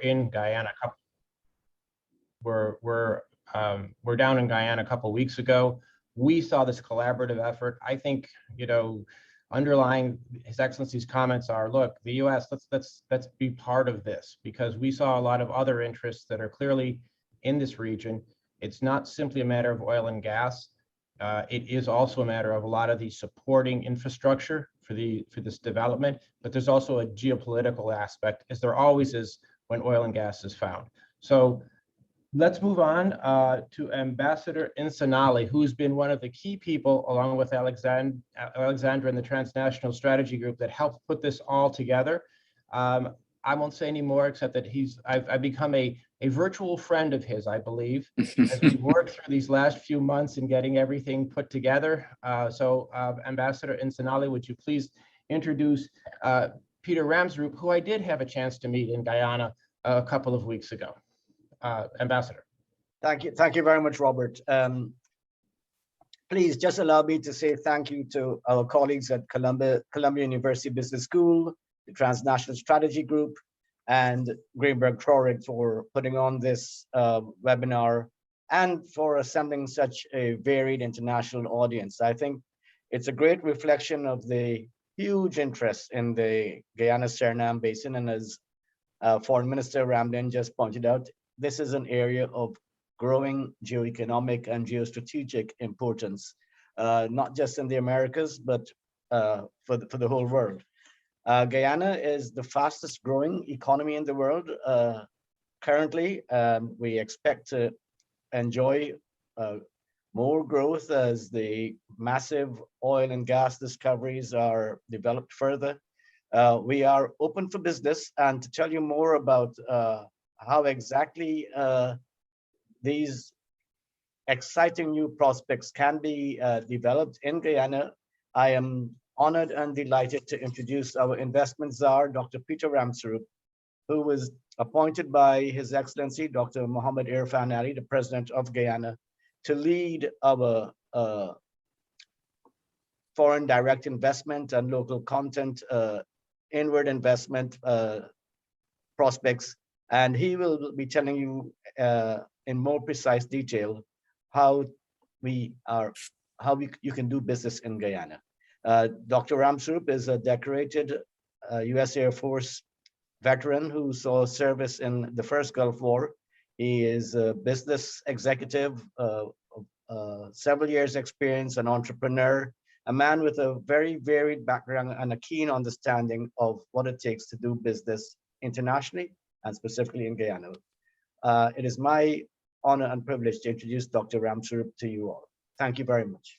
in Guyana. We're down in Guyana a couple of weeks ago. We saw this collaborative effort. I think, underlying His Excellency's comments are, look, the U.S. let's be part of this, because we saw a lot of other interests that are clearly in this region. It's not simply a matter of oil and gas. It is also a matter of a lot of the supporting infrastructure for this development, but there's also a geopolitical aspect, as there always is when oil and gas is found. So let's move on to Ambassador Nsanali, who's been one of the key people, along with Alexandra and the Transnational Strategy Group, that helped put this all together. I won't say any more except that I've become a virtual friend of his, I believe, as we work through these last few months in getting everything put together. So Ambassador Nsanali, would you please introduce Peter Ramsrup, who I did have a chance to meet in Guyana a couple of weeks ago. Ambassador. Thank you very much, Robert. Please just allow me to say thank you to our colleagues at Columbia University Business School, the Transnational Strategy Group, and Greenberg Traurig for putting on this webinar and for assembling such a varied international audience. I think it's a great reflection of the huge interest in the Guyana-Suriname Basin, and as Foreign Minister Ramlin just pointed out, this is an area of growing geoeconomic and geostrategic importance, not just in the Americas, but for the whole world. Guyana is the fastest growing economy in the world currently. We expect to enjoy more growth as the massive oil and gas discoveries are developed further. We are open for business, and to tell you more about how exactly these exciting new prospects can be developed in Guyana, I am honored and delighted to introduce our investment czar, Dr. Peter Ramsrup, who was appointed by His Excellency, Dr. Mohammed Irfan Ali, the President of Guyana, to lead our foreign direct investment and local content inward investment prospects. And he will be telling you in more precise detail how you can do business in Guyana. Dr. Ramsrup is a decorated U.S. Air Force veteran who saw service in the first Gulf War. He is a business executive, several years experience, an entrepreneur, a man with a very varied background and a keen understanding of what it takes to do business internationally and specifically in Guyana. It is my honor and privilege to introduce Dr. Ramsrup to you all. Thank you very much.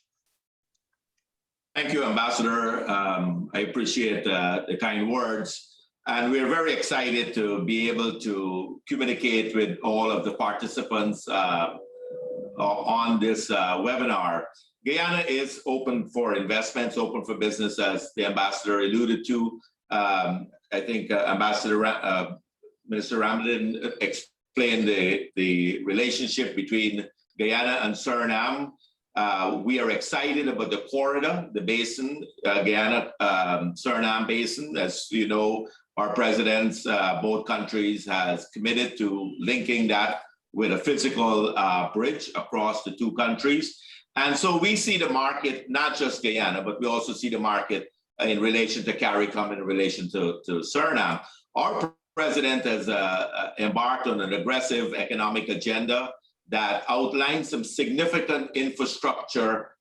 Thank you, Ambassador. I appreciate the kind words. And we're very excited to be able to communicate with all of the participants on this webinar. Guyana is open for investments, open for business, as the Ambassador alluded to. I think Minister Ramlin explained the relationship between Guyana and Suriname. We are excited about the corridor, the basin, Guyana-Suriname basin. As you know, our presidents, both countries, has committed to linking that with a physical bridge across the two countries. And so we see the market, not just Guyana, but we also see the market in relation to CARICOM, in relation to Suriname. Our president has embarked on an aggressive economic agenda that outlines some significant infrastructure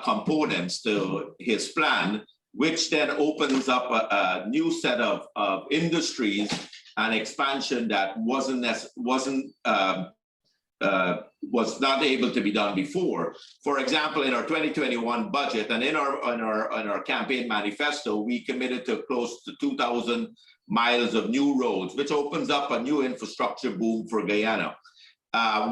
components to his plan, which then opens up a new set of industries and expansion that was not able to be done before. For example, in our 2021 budget and in our campaign manifesto, we committed to close to 2,000 miles of new roads, which opens up a new infrastructure boom for Guyana.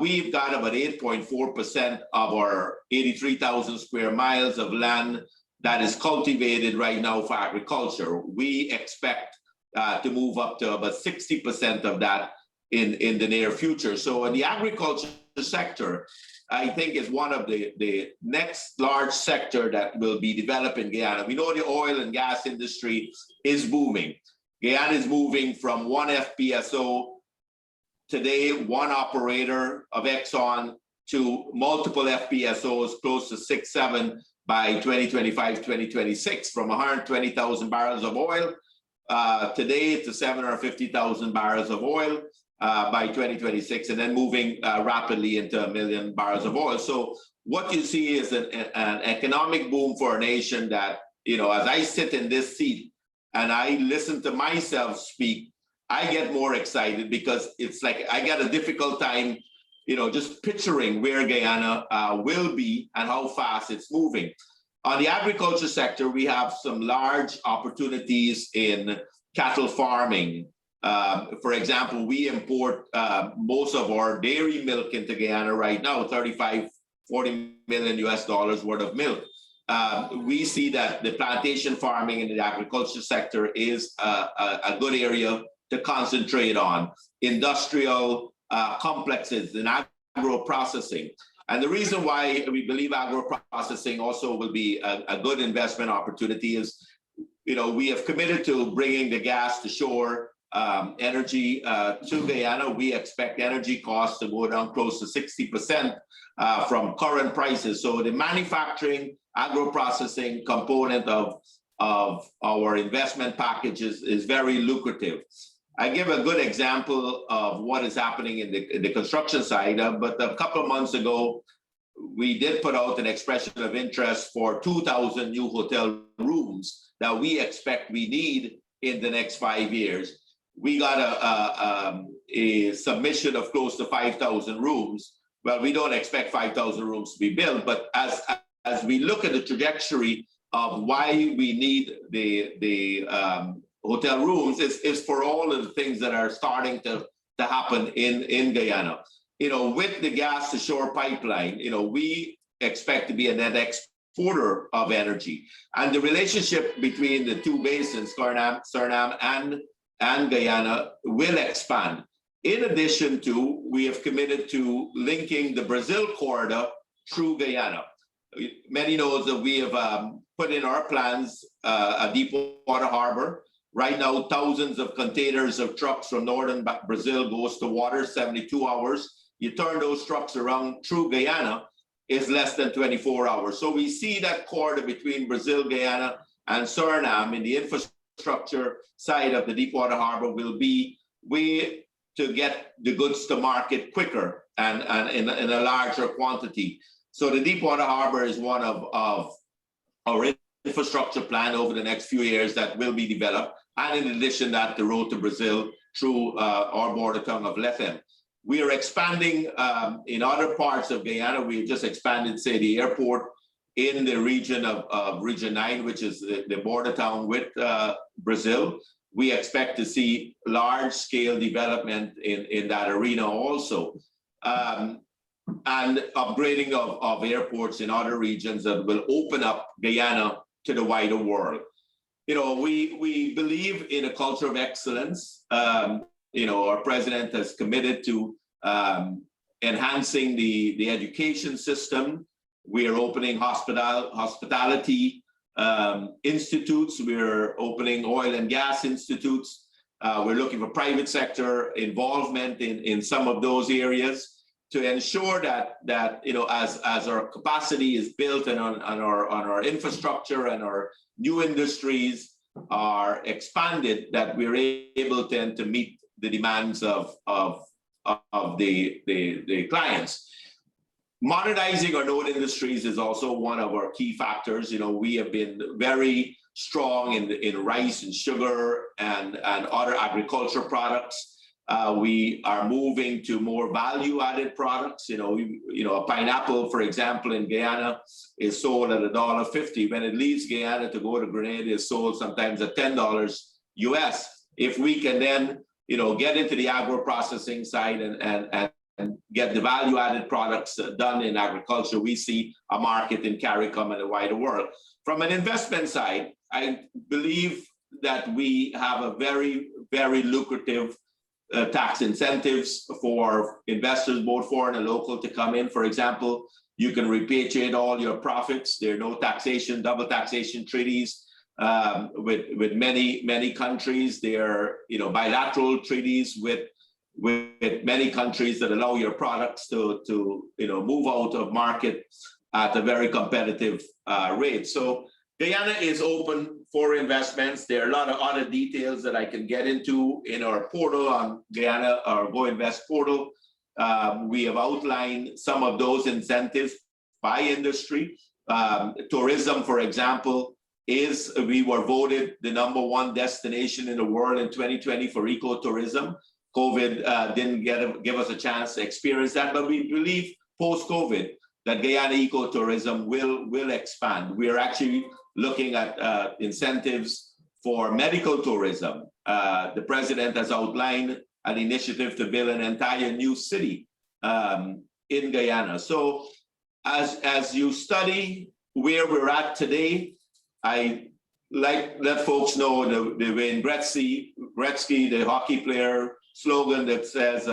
We've got about 8.4% of our 83,000 square miles of land that is cultivated right now for agriculture. We expect to move up to about 60% of that in the near future. So in the agriculture sector, I think is one of the next large sector that will be developed in Guyana. We know the oil and gas industry is booming. Guyana is moving from 1 FPSO today one operator of Exxon to multiple FPSOs, close to 6, 7 by 2025, 2026, from 120,000 barrels of oil today to 750,000 barrels of oil by 2026, and then moving rapidly into 1 million barrels of oil. So what you see is an economic boom for a nation that, as I sit in this seat and I listen to myself speak, I get more excited, because it's like I got a difficult time, just picturing where Guyana will be and how fast it's moving. On the agriculture sector, we have some large opportunities in cattle farming. For example, we import most of our dairy milk into Guyana right now, 35, 40 million US dollars worth of milk. We see that the plantation farming in the agriculture sector is a good area to concentrate on. Industrial complexes in agro-processing. And the reason why we believe agro-processing also will be a good investment opportunity is, we have committed to bringing the gas to shore energy to Guyana. We expect energy costs to go down close to 60% from current prices. So the manufacturing, agro-processing component of our investment packages is very lucrative. I give a good example of what is happening in the construction side, but a couple of months ago, we did put out an expression of interest for 2,000 new hotel rooms that we expect we need in the next 5 years. We got a submission of close to 5,000 rooms. Well, we don't expect 5,000 rooms to be built, but as we look at the trajectory of why we need the hotel rooms, is for all of the things that are starting to happen in Guyana. With the gas to shore pipeline, we expect to be a net exporter of energy. And the relationship between the two basins, Suriname and Guyana, will expand. In addition to, we have committed to linking the Brazil corridor through Guyana. Many know that we have put in our plans a deep water harbor. Right now, thousands of containers of trucks from northern Brazil goes to water, 72 hours. You turn those trucks around through Guyana, it's less than 24 hours. So we see that corridor between Brazil, Guyana, and Suriname in the infrastructure side of the Deepwater Harbor will be way to get the goods to market quicker and in a larger quantity. So the Deepwater Harbor is one of our infrastructure plan over the next few years that will be developed. And in addition to that, the road to Brazil through our border town of Lethem. We are expanding in other parts of Guyana. We just expanded, say, the airport in the region of Region 9, which is the border town with Brazil. We expect to see large-scale development in that arena also. And upgrading of airports in other regions that will open up Guyana to the wider world. We believe in a culture of excellence. Our president has committed to enhancing the education system. We are opening hospitality institutes. We're opening oil and gas institutes. We're looking for private sector involvement in some of those areas to ensure that as our capacity is built and on our infrastructure and our new industries are expanded, that we're able then to meet the demands of the clients. Modernizing our node industries is also one of our key factors. We have been very strong in rice and sugar and other agriculture products. We are moving to more value-added products. A pineapple, for example, in Guyana is sold at $1.50. When it leaves Guyana to go to Grenada, is sold sometimes at $10 US. If we can then, get into the agro-processing side and get the value-added products done in agriculture, we see a market in CARICOM and the wider world. From an investment side, I believe that we have a very, very lucrative tax incentives for investors, both foreign and local, to come in. For example, you can repatriate all your profits. There are no taxation, double taxation treaties with many countries. There are bilateral treaties with with many countries that allow your products to move out of market at a very competitive rate. So Guyana is open for investments. There are a lot of other details that I can get into in our portal on Guyana, our Go Invest portal. We have outlined some of those incentives by industry. Tourism, for example, we were voted the #1 destination in the world in 2020 for ecotourism. COVID didn't give us a chance to experience that, but we believe post-COVID that Guyana ecotourism will expand. We are actually looking at incentives for medical tourism. The president has outlined an initiative to build an entire new city in Guyana. So as you study where we're at today, I let folks know the Wayne Gretzky, the hockey player slogan that says,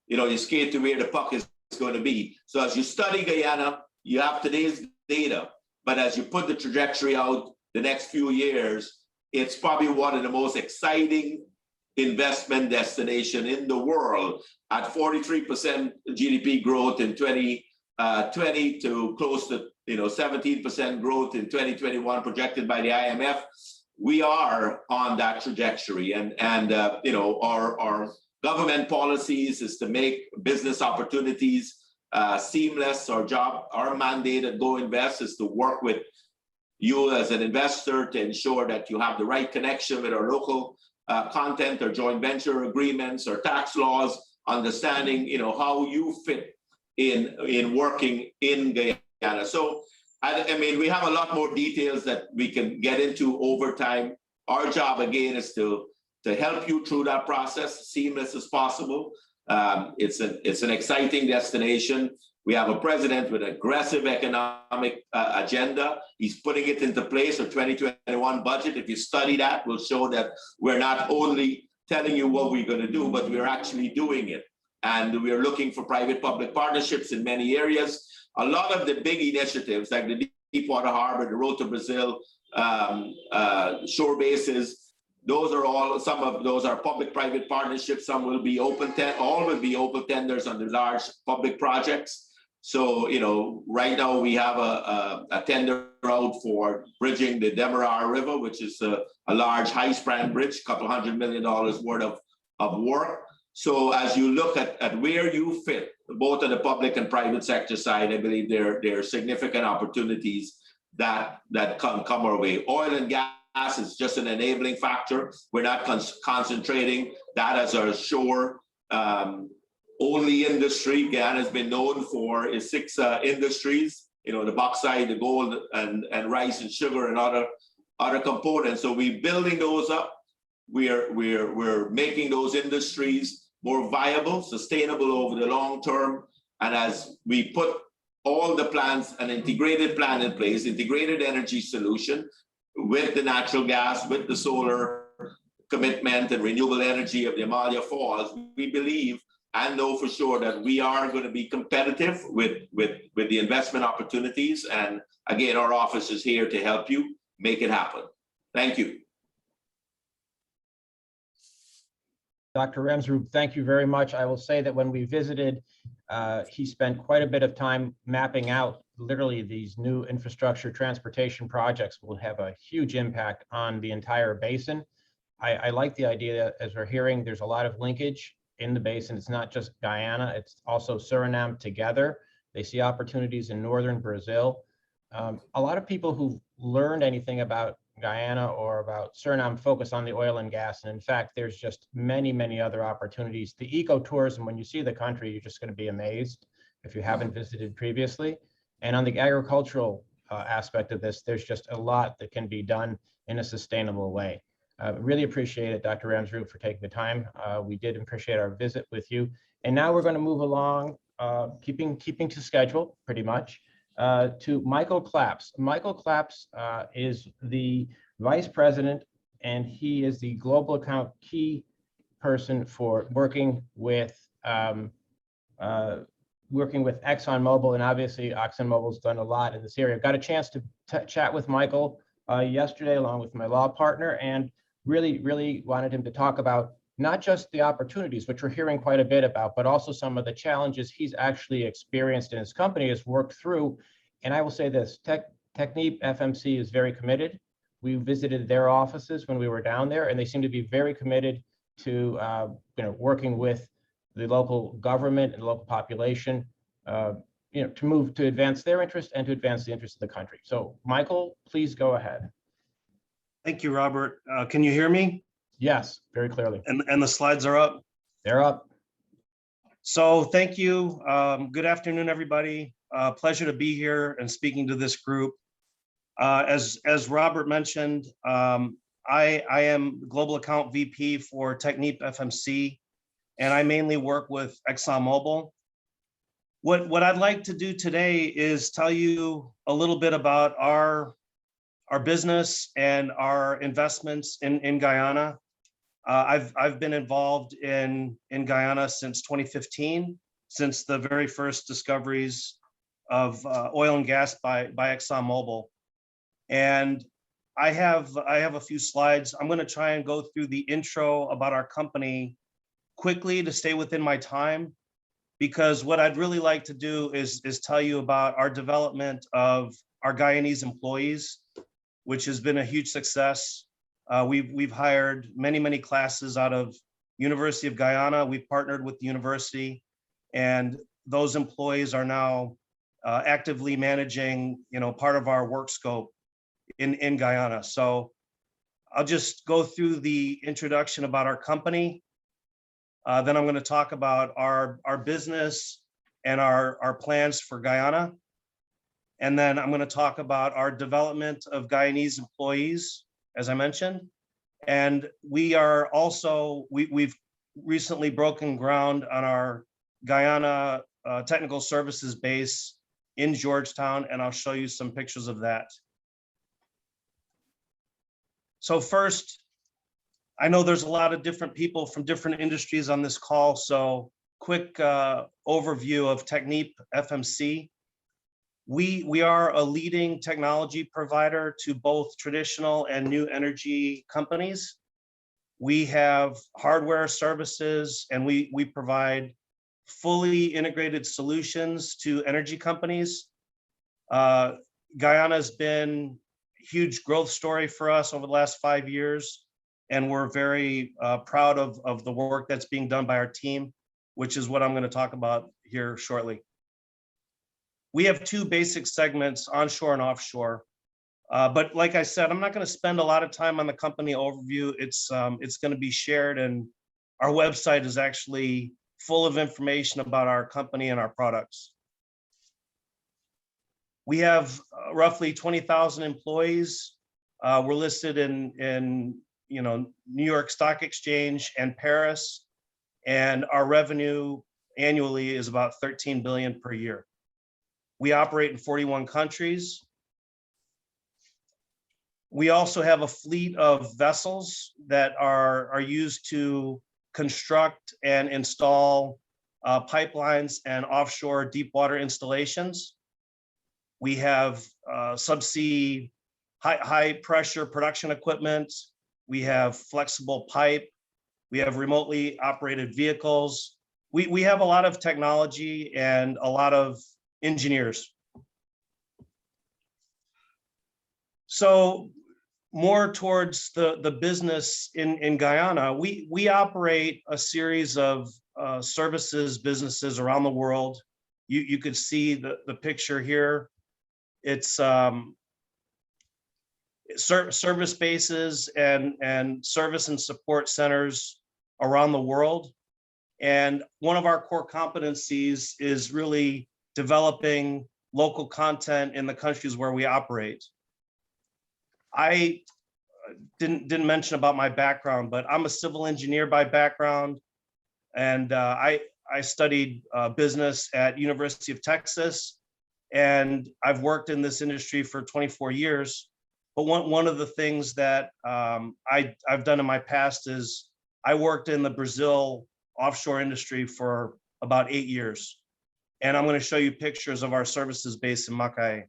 you skate to where the puck is going to be. So as you study Guyana, you have today's data, but as you put the trajectory out the next few years, it's probably one of the most exciting investment destination in the world at 43% GDP growth in 2020 to close to 17% growth in 2021 projected by the IMF. We are on that trajectory, and our government policies is to make business opportunities seamless. Our mandate at Go Invest is to work with you as an investor to ensure that you have the right connection with our local content or joint venture agreements or tax laws, understanding how you fit in working in Guyana. So I mean, we have a lot more details that we can get into over time. Our job again is to help you through that process, seamless as possible. It's an exciting destination. We have a president with an aggressive economic agenda. He's putting it into place. Our 2021 budget, if you study that, will show that we're not only telling you what we're going to do, but we're actually doing it. And we're looking for private-public partnerships in many areas. A lot of the big initiatives, like the Deepwater Harbor, the Road to Brazil, shore bases, some of those are public-private partnerships. Some will be all will be open tenders on the large public projects. So, right now we have a tender out for bridging the Demerara River, which is a large high-span bridge, $200 million worth of work. So as you look at where you fit, both on the public and private sector side, I believe there are significant opportunities that come our way. Oil and gas is just an enabling factor. We're not concentrating that as our shore only industry. Guyana has been known for its 6 industries, the bauxite, the gold, and rice and sugar and other components. So we're building those up. We're making those industries more viable, sustainable over the long term. And as we put all the plans, an integrated plan in place, integrated energy solution with the natural gas, with the solar commitment and renewable energy of the Amalia Falls, we believe and know for sure that we are going to be competitive with the investment opportunities. And again, our office is here to help you make it happen. Thank you. Dr. Remsroop, thank you very much. I will say that when we visited, he spent quite a bit of time mapping out literally these new infrastructure transportation projects will have a huge impact on the entire basin. I like the idea that, as we're hearing, there's a lot of linkage in the basin. It's not just Guyana, it's also Suriname together. They see opportunities in northern Brazil. A lot of people who've learned anything about Guyana or about Suriname focus on the oil and gas. And in fact, there's just many, many other opportunities. The ecotourism, when you see the country, you're just going to be amazed if you haven't visited previously. And on the agricultural aspect of this, there's just a lot that can be done in a sustainable way. Really appreciate it, Dr. Remsroop, for taking the time. We did appreciate our visit with you. And now we're going to move along, keeping to schedule pretty much, to Michael Claps. Michael Claps is the vice president, and he is the global account key person for working with ExxonMobil, and obviously ExxonMobil's done a lot in this area. I've got a chance to chat with Michael yesterday along with my law partner, and really wanted him to talk about not just the opportunities, which we're hearing quite a bit about, but also some of the challenges he's actually experienced in his company, has worked through. And I will say this, Technip FMC is very committed. We visited their offices when we were down there, and they seem to be very committed to working with the local government and local population, to advance their interest and to advance the interest of the country. So, Michael, please go ahead. Thank you, Robert. Can you hear me? Yes, very clearly. And the slides are up? They're up. So thank you. Good afternoon, everybody. Pleasure to be here and speaking to this group. As Robert mentioned, I am Global Account VP for Technip FMC, and I mainly work with ExxonMobil. What I'd like to do today is tell you a little bit about our business and our investments in Guyana. I've been involved in Guyana since 2015, since the very first discoveries of oil and gas by ExxonMobil. And I have a few slides. I'm going to try and go through the intro about our company quickly to stay within my time, because what I'd really like to do is tell you about our development of our Guyanese employees, which has been a huge success. We've hired many classes out of University of Guyana. We've partnered with the university, and those employees are now actively managing, part of our work scope in Guyana. So I'll just go through the introduction about our company. Then I'm going to talk about our business and our plans for Guyana. And then I'm going to talk about our development of Guyanese employees, as I mentioned. And we are also, we've recently broken ground on our Guyana technical services base in Georgetown, and I'll show you some pictures of that. So first, I know there's a lot of different people from different industries on this call, so quick overview of Technip FMC. We are a leading technology provider to both traditional and new energy companies. We have hardware services, and we provide fully integrated solutions to energy companies. Guyana's been a huge growth story for us over the last 5 years, and we're very proud of the work that's being done by our team, which is what I'm going to talk about here shortly. We have two basic segments, onshore and offshore. But like I said, I'm not going to spend a lot of time on the company overview. It's going to be shared, and our website is actually full of information about our company and our products. We have roughly 20,000 employees. We're listed in New York Stock Exchange and Paris, and our revenue annually is about 13 billion per year. We operate in 41 countries. We also have a fleet of vessels that are used to construct and install pipelines and offshore deep water installations. We have subsea high pressure production equipment. We have flexible pipe. We have remotely operated vehicles. We have a lot of technology and a lot of engineers. So more towards the business in Guyana, we operate a series of services businesses around the world. You could see the picture here. It's service bases and service and support centers around the world. And one of our core competencies is really developing local content in the countries where we operate. I didn't mention about my background, but I'm a civil engineer by background, and I studied business at University of Texas, and I've worked in this industry for 24 years. But one of the things that I've done in my past is I worked in the Brazil offshore industry for about 8 years. And I'm going to show you pictures of our services base in Macaé.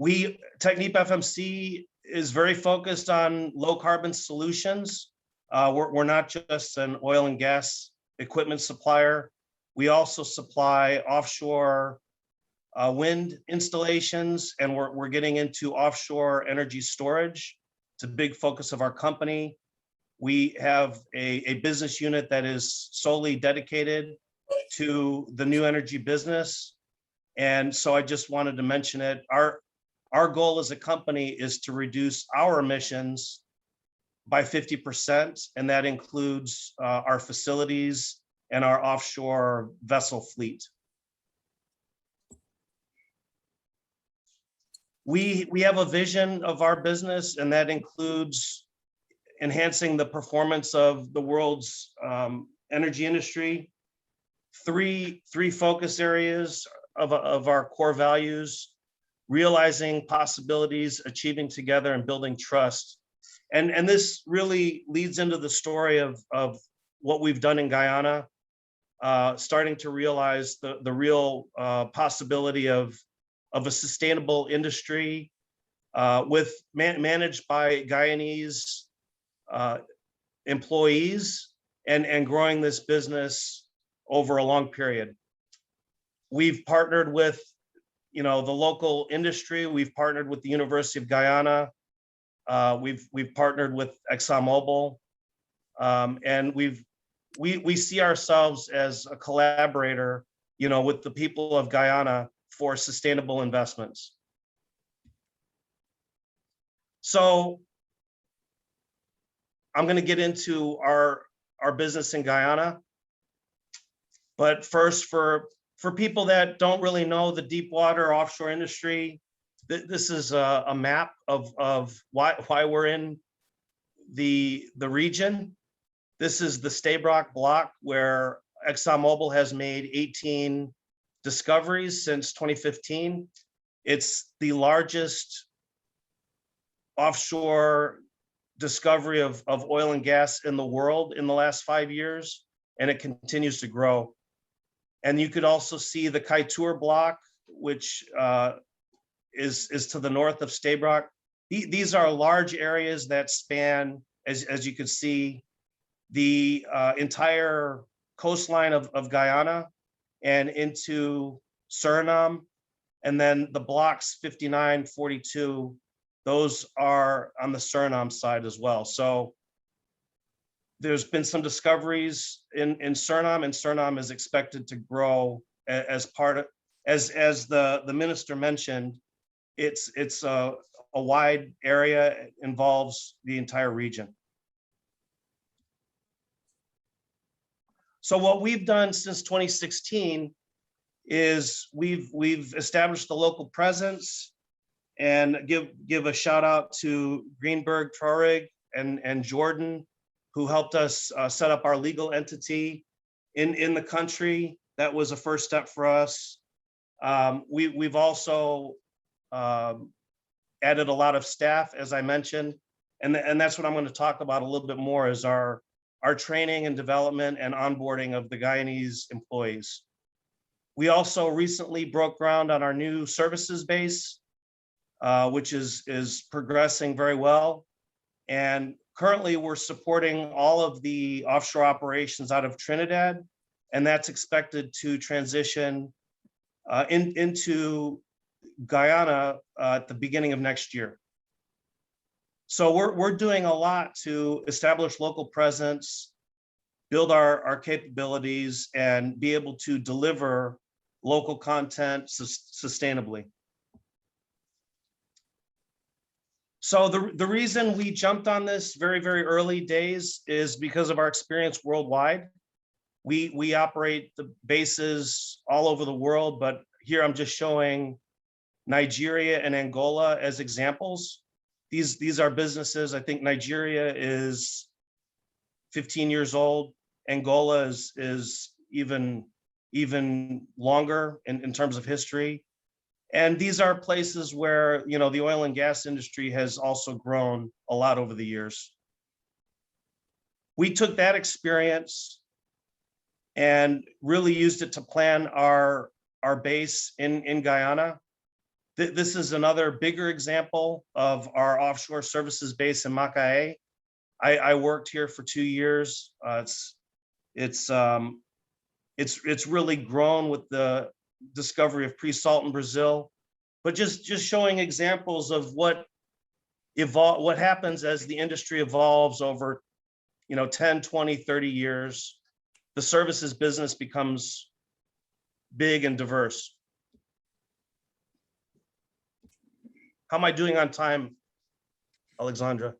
Technip FMC is very focused on low carbon solutions. We're not just an oil and gas equipment supplier. We also supply offshore wind installations, and we're getting into offshore energy storage. It's a big focus of our company. We have a business unit that is solely dedicated to the new energy business. And so I just wanted to mention it. Our goal as a company is to reduce our emissions by 50%, and that includes our facilities and our offshore vessel fleet. We have a vision of our business, and that includes enhancing the performance of the world's energy industry. Three focus areas of our core values: realizing possibilities, achieving together, and building trust. And this really leads into the story of what we've done in Guyana, starting to realize the real possibility of a sustainable industry managed by Guyanese employees, and growing this business over a long period. We've partnered with the local industry. We've partnered with the University of Guyana. We've partnered with ExxonMobil, and we see ourselves as a collaborator, with the people of Guyana for sustainable investments. So I'm going to get into our business in Guyana, but first, for people that don't really know the deep water offshore industry, this is a map of why we're in the region. This is the Stabroek Block, where ExxonMobil has made 18 discoveries since 2015. It's the largest offshore discovery of oil and gas in the world in the last 5 years, and it continues to grow. And you could also see the Kaieteur Block, which is to the north of Stabroek. These are large areas that span, as you can see, the entire coastline of Guyana and into Suriname. And then the blocks 59, 42, those are on the Suriname side as well. So there's been some discoveries in Suriname, and Suriname is expected to grow as part of, as the minister mentioned. It's a wide area. It involves the entire region. So what we've done since 2016 is we've established a local presence, and give a shout out to Greenberg Traurig and Jordan, who helped us set up our legal entity in the country. That was a first step for us. We've also added a lot of staff, as I mentioned, and that's what I'm going to talk about a little bit more, is our training and development and onboarding of the Guyanese employees. We also recently broke ground on our new services base, which is progressing very well. And currently we're supporting all of the offshore operations out of Trinidad, and that's expected to transition into Guyana at the beginning of next year. So we're doing a lot to establish local presence, build our capabilities, and be able to deliver local content sustainably. So the reason we jumped on this very, very early days is because of our experience worldwide. We operate the bases all over the world, but here I'm just showing Nigeria and Angola as examples. These are businesses. I think Nigeria is 15 years old. Angola is even longer in terms of history. And these are places where, the oil and gas industry has also grown a lot over the years. We took that experience and really used it to plan our base in Guyana. This is another bigger example of our offshore services base in Macaé. I worked here for 2 years. It's really grown with the discovery of pre-salt in Brazil, but just showing examples of what happens as the industry evolves over 10, 20, 30 years. The services business becomes big and diverse. How am I doing on time, Alexandra?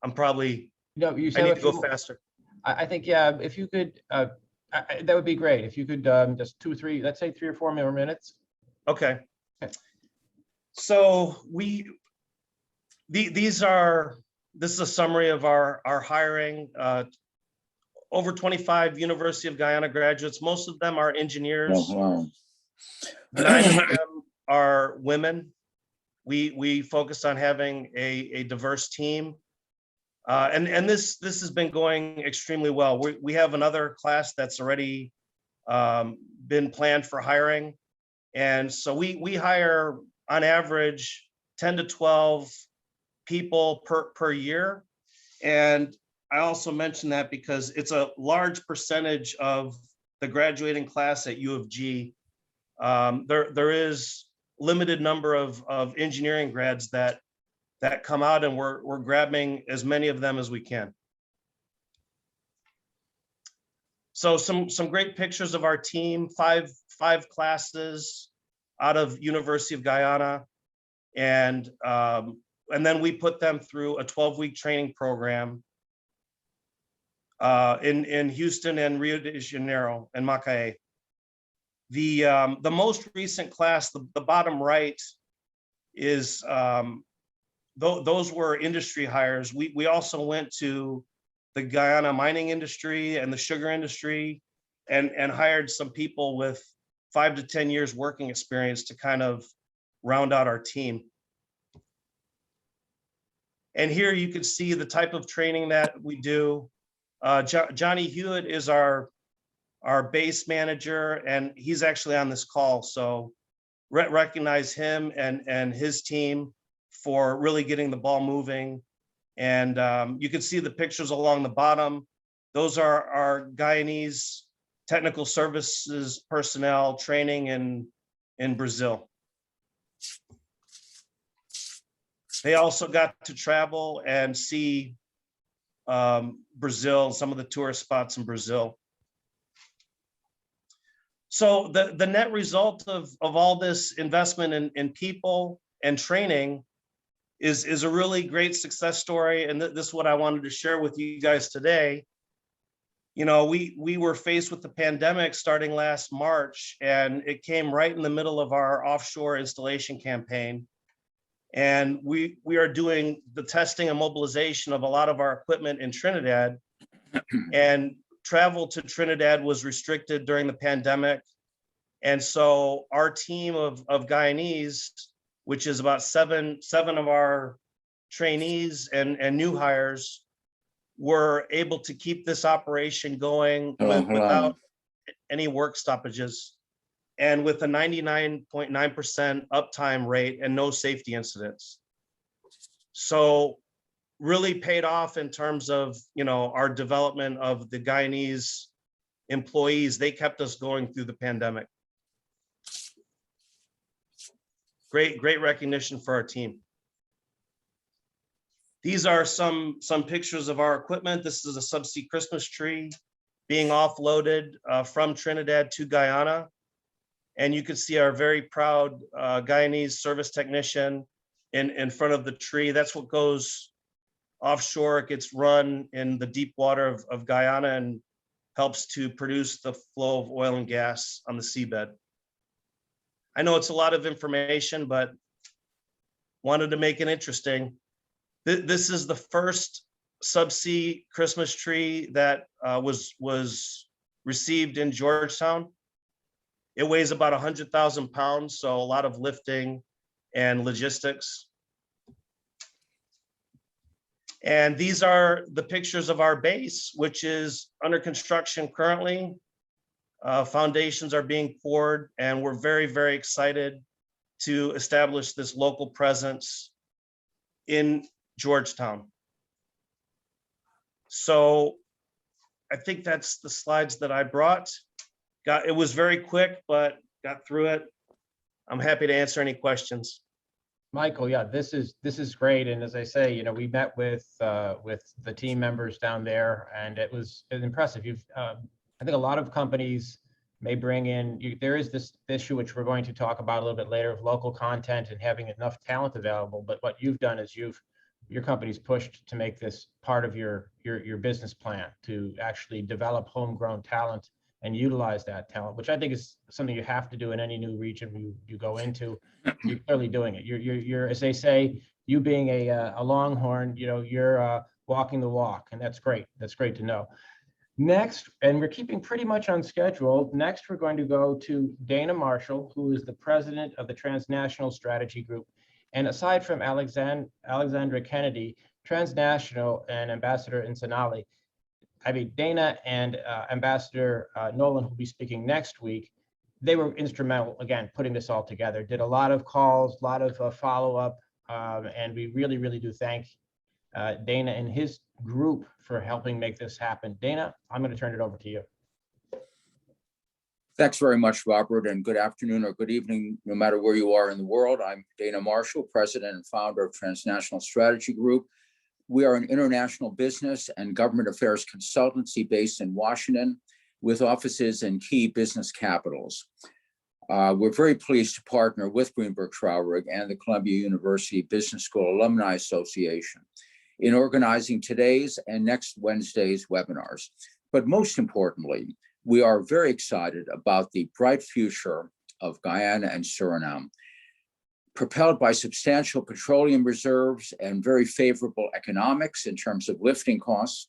I'm probably, No, you I said need a to go few- faster. I think, yeah, if you could, that would be great. If you could just 2, 3, let's say 3 or 4 more minutes. Okay. Okay. So this is a summary of our hiring. Over 25 University of Guyana graduates. Most of them are engineers. 9 of them are women. We focused on having a diverse team. And this has been going extremely well. We have another class that's already been planned for hiring. And so we hire on average 10 to 12 people per year. And I also mention that because it's a large percentage of the graduating class at U of G. There is limited number of engineering grads that come out, and we're grabbing as many of them as we can. So some great pictures of our team, five classes out of University of Guyana. And then we put them through a 12-week training program in Houston and Rio de Janeiro and Macaé. The most recent class, the bottom right, is those were industry hires. We also went to the Guyana mining industry and the sugar industry and hired some people with 5 to 10 years working experience to kind of round out our team. And here you can see the type of training that we do. Johnny Hewitt is our base manager, and he's actually on this call. So recognize him and his team for really getting the ball moving. And you can see the pictures along the bottom. Those are our Guyanese technical services personnel training in Brazil. They also got to travel and see Brazil, some of the tourist spots in Brazil. So the net result of all this investment in people and training is a really great success story. And this is what I wanted to share with you guys today. We were faced with the pandemic starting last March, and it came right in the middle of our offshore installation campaign. And we are doing the testing and mobilization of a lot of our equipment in Trinidad. And travel to Trinidad was restricted during the pandemic. And so our team of Guyanese, which is about seven of our trainees and new hires, were able to keep this operation going without any work stoppages and with a 99.9% uptime rate and no safety incidents. So really paid off in terms of our development of the Guyanese employees. They kept us going through the pandemic. Great recognition for our team. These are some pictures of our equipment. This is a subsea Christmas tree being offloaded from Trinidad to Guyana. And you can see our very proud Guyanese service technician in front of the tree. That's what goes offshore. It gets run in the deep water of Guyana and helps to produce the flow of oil and gas on the seabed. I know it's a lot of information, but wanted to make it interesting. This is the first subsea Christmas tree that was received in Georgetown. It weighs about 100,000 pounds, so a lot of lifting and logistics. And these are the pictures of our base, which is under construction currently. Foundations are being poured, and we're very, very excited to establish this local presence in Georgetown. So I think that's the slides that I brought. It was very quick, but got through it. I'm happy to answer any questions. Michael, yeah, this is great. And as I say, we met with the team members down there, and it was impressive. I think a lot of companies may bring in, there is this issue, which we're going to talk about a little bit later, of local content and having enough talent available. But what you've done is your company's pushed to make this part of your business plan, to actually develop homegrown talent and utilize that talent, which I think is something you have to do in any new region you go into. You're clearly doing it. You're as they say, you being a Longhorn, you're walking the walk, and that's great. That's great to know. Next, and we're keeping pretty much on schedule. Next, we're going to go to Dana Marshall, who is the president of the Transnational Strategy Group. And aside from Alexandra Kennedy, Transnational and Ambassador Insanali, Dana and Ambassador Nolan, who'll be speaking next week, they were instrumental, again, putting this all together, did a lot of calls, a lot of follow-up, and we really, really do thank Dana and his group for helping make this happen. Dana, I'm going to turn it over to you. Thanks very much, Robert, and good afternoon or good evening, no matter where you are in the world. I'm Dana Marshall, president and founder of Transnational Strategy Group. We are an international business and government affairs consultancy based in Washington, with offices in key business capitals. We're very pleased to partner with Greenberg Traurig and the Columbia University Business School Alumni Association in organizing today's and next Wednesday's webinars. But most importantly, we are very excited about the bright future of Guyana and Suriname. Propelled by substantial petroleum reserves and very favorable economics in terms of lifting costs,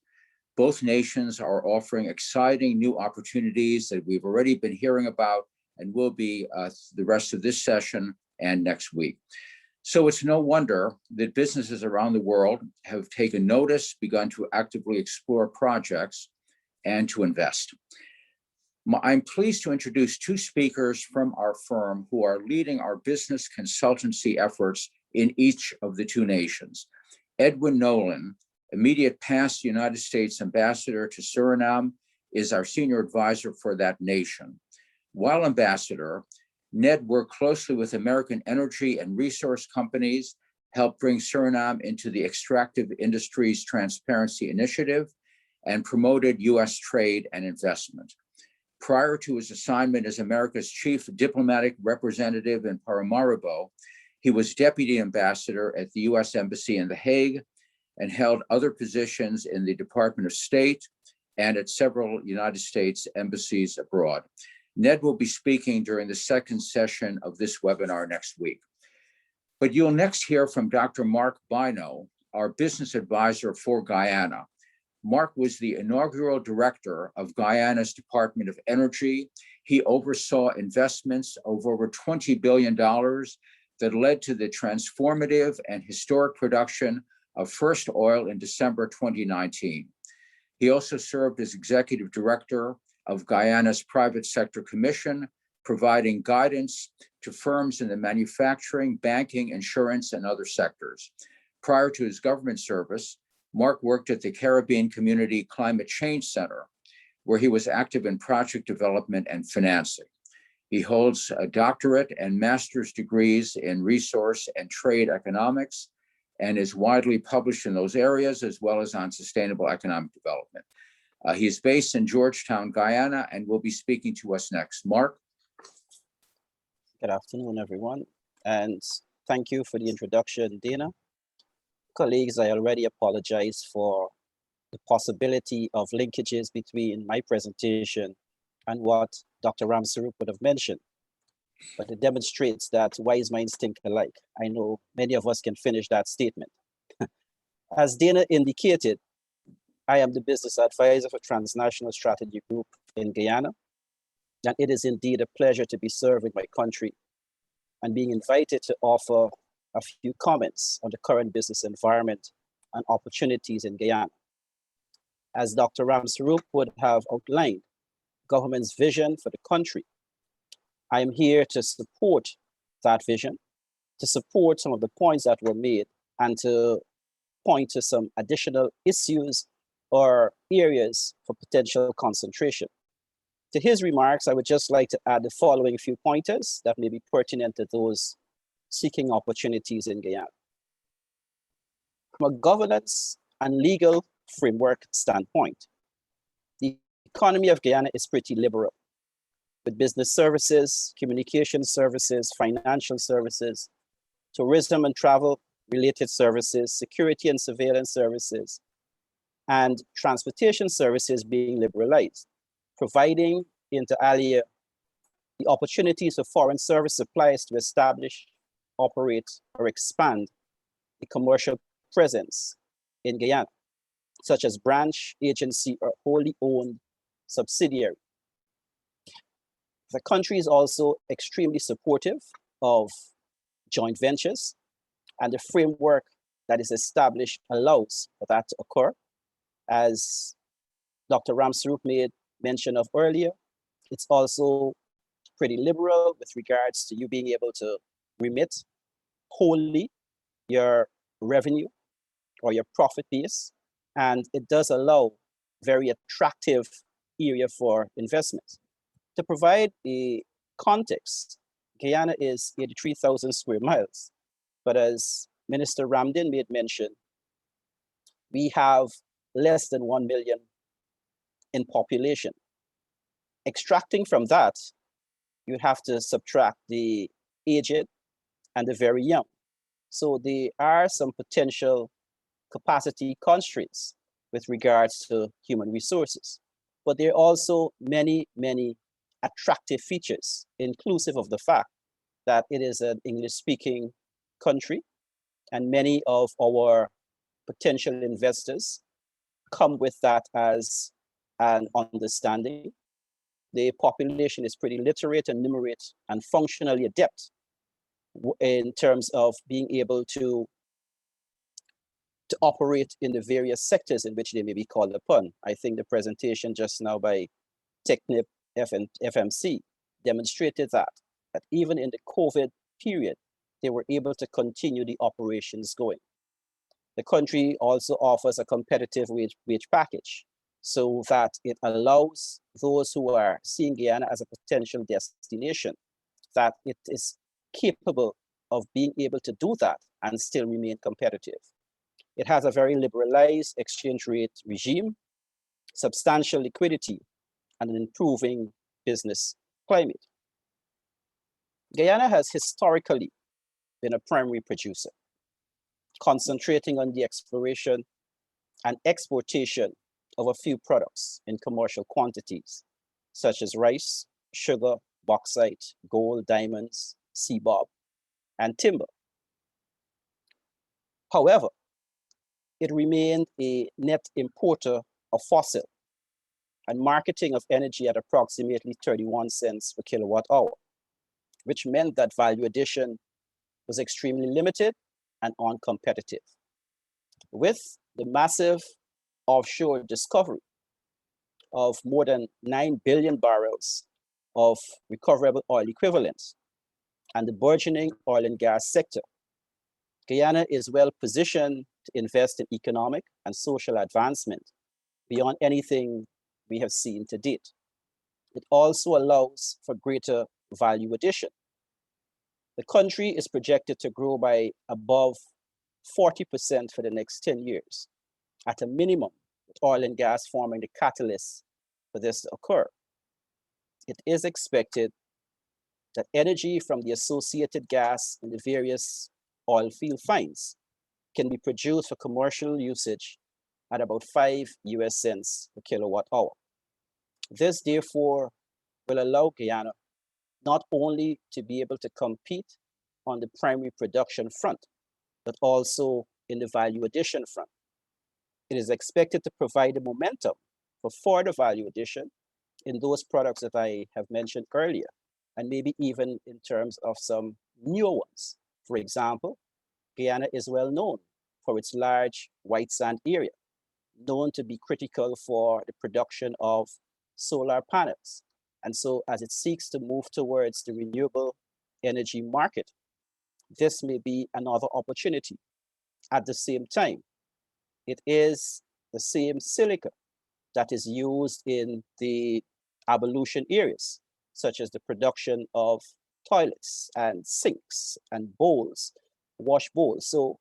both nations are offering exciting new opportunities that we've already been hearing about and will be the rest of this session and next week. So it's no wonder that businesses around the world have taken notice, begun to actively explore projects, and to invest. I'm pleased to introduce two speakers from our firm who are leading our business consultancy efforts in each of the two nations. Edwin Nolan, immediate past United States ambassador to Suriname, is our senior advisor for that nation. While ambassador, Ned worked closely with American energy and resource companies, helped bring Suriname into the Extractive Industries Transparency Initiative, and promoted U.S. trade and investment. Prior to his assignment as America's chief diplomatic representative in Paramaribo, he was deputy ambassador at the U.S. Embassy in The Hague and held other positions in the Department of State and at several United States embassies abroad. Ned will be speaking during the second session of this webinar next week. But you'll next hear from Dr. Mark Bino, our business advisor for Guyana. Mark was the inaugural director of Guyana's Department of Energy. He oversaw investments of over $20 billion that led to the transformative and historic production of first oil in December 2019. He also served as executive director of Guyana's Private Sector Commission, providing guidance to firms in the manufacturing, banking, insurance, and other sectors. Prior to his government service, Mark worked at the Caribbean Community Climate Change Center, where he was active in project development and financing. He holds a doctorate and master's degrees in resource and trade economics and is widely published in those areas, as well as on sustainable economic development. He is based in Georgetown, Guyana, and will be speaking to us next. Mark? Good afternoon, everyone, and thank you for the introduction, Dana. Colleagues, I already apologize for the possibility of linkages between my presentation and what Dr. Ramsarup would have mentioned, but it demonstrates that wise minds think alike. I know many of us can finish that statement. As Dana indicated, I am the business advisor for Transnational Strategy Group in Guyana, and it is indeed a pleasure to be serving my country and being invited to offer a few comments on the current business environment and opportunities in Guyana. As Dr. Ramsarup would have outlined, government's vision for the country. I am here to support that vision, to support some of the points that were made, and to point to some additional issues or areas for potential concentration. To his remarks, I would just like to add the following few pointers that may be pertinent to those seeking opportunities in Guyana. From a governance and legal framework standpoint, the economy of Guyana is pretty liberal, with business services, communication services, financial services, tourism and travel related services, security and surveillance services, and transportation services being liberalized, providing inter alia the opportunities for foreign service suppliers to establish, operate, or expand a commercial presence in Guyana, such as branch, agency, or wholly owned subsidiary. The country is also extremely supportive of joint ventures, and the framework that is established allows for that to occur. As Dr. Ramsroop made mention of earlier, it's also pretty liberal with regards to you being able to remit wholly your revenue or your profit base, and it does allow very attractive area for investments. To provide a context, Guyana is 83,000 square miles, but as Minister Ramdin made mention, we have less than 1 million in population. Extracting from that, you have to subtract the aged and the very young. So there are some potential capacity constraints with regards to human resources, but there are also many, many attractive features, inclusive of the fact that it is an English-speaking country, and many of our potential investors come with that as an understanding. The population is pretty literate and numerate and functionally adept in terms of being able to operate in the various sectors in which they may be called upon. I think the presentation just now by Technip FMC demonstrated that even in the COVID period, they were able to continue the operations going. The country also offers a competitive wage package so that it allows those who are seeing Guyana as a potential destination, that it is capable of being able to do that and still remain competitive. It has a very liberalized exchange rate regime, substantial liquidity, and an improving business climate. Guyana has historically been a primary producer, concentrating on the exploration and exportation of a few products in commercial quantities, such as rice, sugar, bauxite, gold, diamonds, seabob, and timber. However, it remained a net importer of fossil and marketing of energy at approximately 31 cents per kilowatt hour, which meant that value addition was extremely limited and uncompetitive. With the massive offshore discovery of more than 9 billion barrels of recoverable oil equivalents and the burgeoning oil and gas sector, Guyana is well positioned to invest in economic and social advancement beyond anything we have seen to date. It also allows for greater value addition. The country is projected to grow by above 40% for the next 10 years, at a minimum, with oil and gas forming the catalyst for this to occur. It is expected that energy from the associated gas in the various oil field finds can be produced for commercial usage at about 5 US cents per kilowatt hour. This, therefore, will allow Guyana not only to be able to compete on the primary production front, but also in the value addition front. It is expected to provide a momentum for further value addition in those products that I have mentioned earlier, and maybe even in terms of some newer ones. For example, Guyana is well known for its large white sand area, known to be critical for the production of solar panels. And so as it seeks to move towards the renewable energy market, this may be another opportunity. At the same time, it is the same silica that is used in the ablution areas, such as the production of toilets and sinks and bowls, wash bowls. So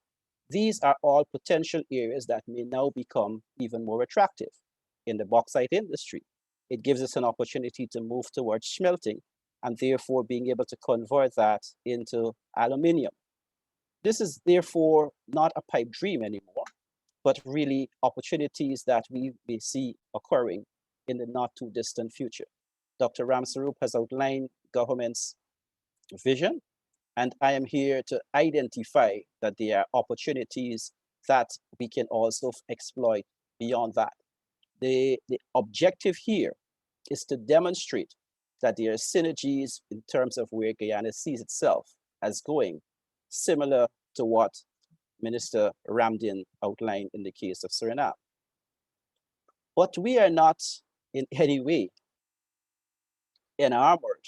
these are all potential areas that may now become even more attractive in the bauxite industry. It gives us an opportunity to move towards smelting and therefore being able to convert that into aluminium. This is therefore not a pipe dream anymore, but really opportunities that we may see occurring in the not too distant future. Dr. Ramsarup has outlined government's vision, and I am here to identify that there are opportunities that we can also exploit beyond that. The objective here is to demonstrate that there are synergies in terms of where Guyana sees itself as going, similar to what Minister Ramdin outlined in the case of Suriname. But we are not in any way enamored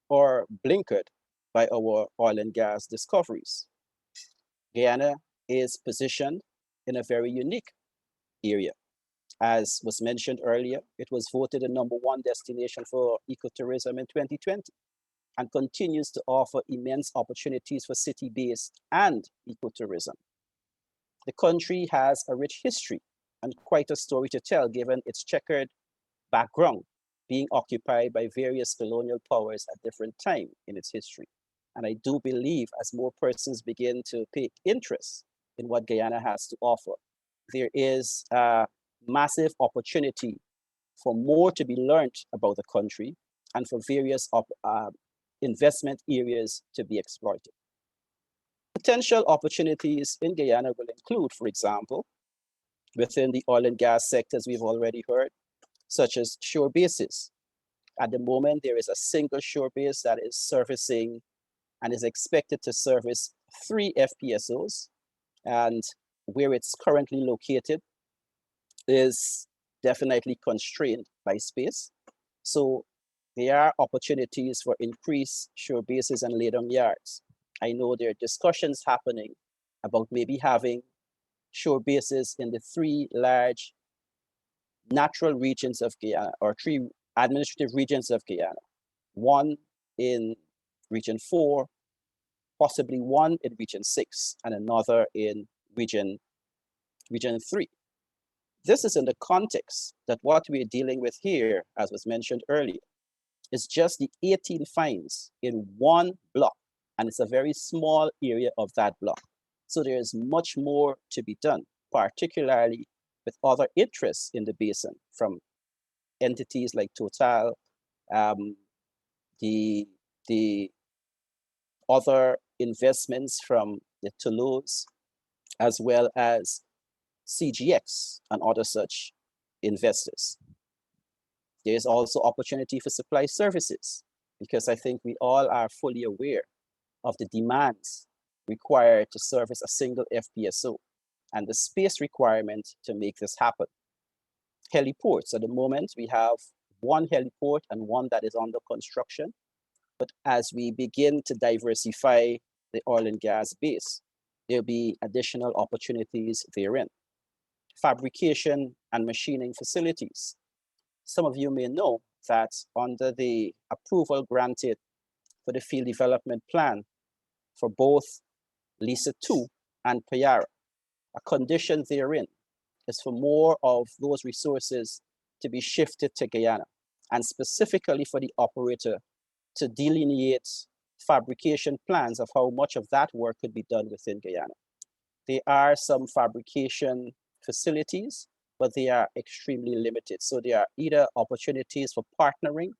or blinkered by our oil and gas discoveries. Guyana is positioned in a very unique area. As was mentioned earlier, it was voted the #1 destination for ecotourism in 2020 and continues to offer immense opportunities for city-based and ecotourism. The country has a rich history and quite a story to tell given its checkered background, being occupied by various colonial powers at different times in its history. And I do believe as more persons begin to take interest in what Guyana has to offer, there is a massive opportunity for more to be learned about the country and for various investment areas to be exploited. Potential opportunities in Guyana will include, for example, within the oil and gas sectors we've already heard, such as shore bases. At the moment, there is a single shore base that is servicing and is expected to service 3 FPSOs, and where it's currently located is definitely constrained by space. So there are opportunities for increased shore bases and laydown yards. I know there are discussions happening about maybe having shore bases in the 3 large natural regions of Guyana, or 3 administrative regions of Guyana. 1 in region 4, possibly 1 in region 6, and another in region 3. This is in the context that what we're dealing with here, as was mentioned earlier, is just the 18 finds in 1 block, and it's a very small area of that block. So there is much more to be done, particularly with other interests in the basin from entities like Total, the other investments from the Toulouse, as well as CGX and other such investors. There is also opportunity for supply services, because I think we all are fully aware of the demands required to service a single FPSO and the space requirement to make this happen. Heliports, at the moment, we have 1 heliport and 1 that is under construction. But as we begin to diversify the oil and gas base, there'll be additional opportunities therein. Fabrication and machining facilities. Some of you may know that under the approval granted for the field development plan for both Liza 2 and Payara, a condition therein is for more of those resources to be shifted to Guyana, and specifically for the operator to delineate fabrication plans of how much of that work could be done within Guyana. There are some fabrication facilities, but they are extremely limited. So there are either opportunities for partnering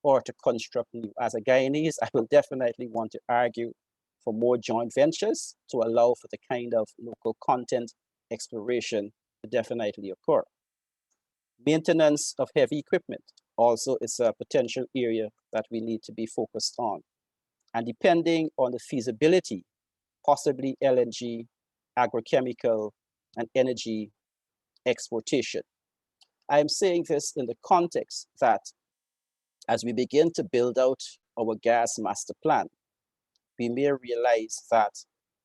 or to construct new. As a Guyanese, I will definitely want to argue for more joint ventures to allow for the kind of local content exploration to definitely occur. Maintenance of heavy equipment also is a potential area that we need to be focused on. And depending on the feasibility, possibly LNG, agrochemical, and energy exportation. I'm saying this in the context that as we begin to build out our gas master plan, we may realize that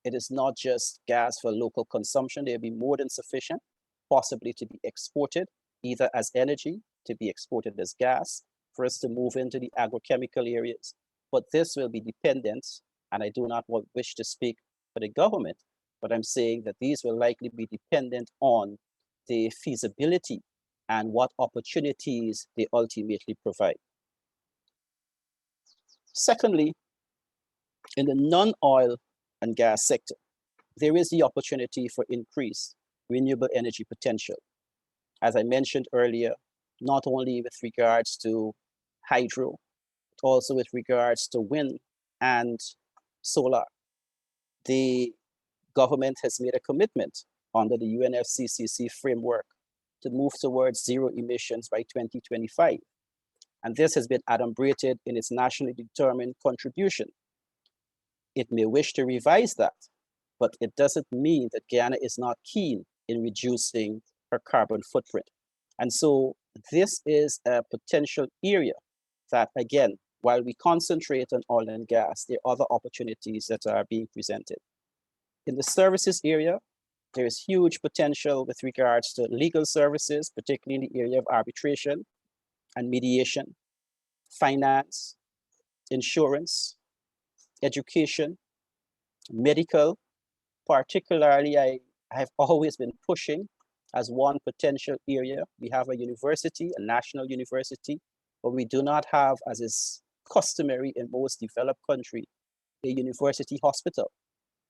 it is not just gas for local consumption. There'll be more than sufficient, possibly to be exported, either as energy, to be exported as gas, for us to move into the agrochemical areas. But this will be dependent, and I do not wish to speak for the government, but I'm saying that these will likely be dependent on the feasibility and what opportunities they ultimately provide. Secondly, in the non-oil and gas sector, there is the opportunity for increased renewable energy potential. As I mentioned earlier, not only with regards to hydro, but also with regards to wind and solar. The government has made a commitment under the UNFCCC framework to move towards zero emissions by 2025. And this has been adumbrated in its nationally determined contribution. It may wish to revise that, but it doesn't mean that Guyana is not keen in reducing her carbon footprint. And so this is a potential area that, again, while we concentrate on oil and gas, there are other opportunities that are being presented. In the services area, there is huge potential with regards to legal services, particularly in the area of arbitration and mediation, finance, insurance, education, medical. Particularly, I have always been pushing as one potential area. We have a university, a national university, but we do not have, as is customary in most developed countries, a university hospital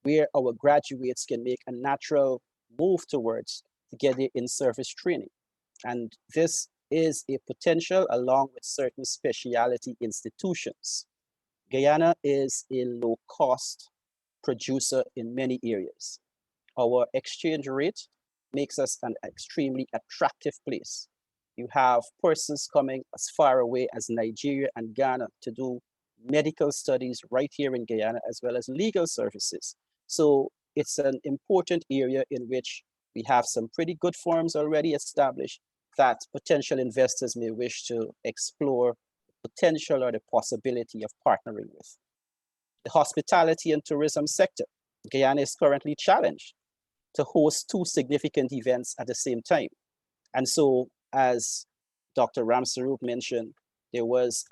where our graduates can make a natural move towards to get their in-service training. And this is a potential along with certain specialty institutions. Guyana is a low-cost producer in many areas. Our exchange rate makes us an extremely attractive place. You have persons coming as far away as Nigeria and Ghana to do medical studies right here in Guyana, as well as legal services. So it's an important area in which we have some pretty good firms already established that potential investors may wish to explore the potential or the possibility of partnering with. The hospitality and tourism sector, Guyana is currently challenged to host two significant events at the same time. And so, as Dr. Ramsarup mentioned, there was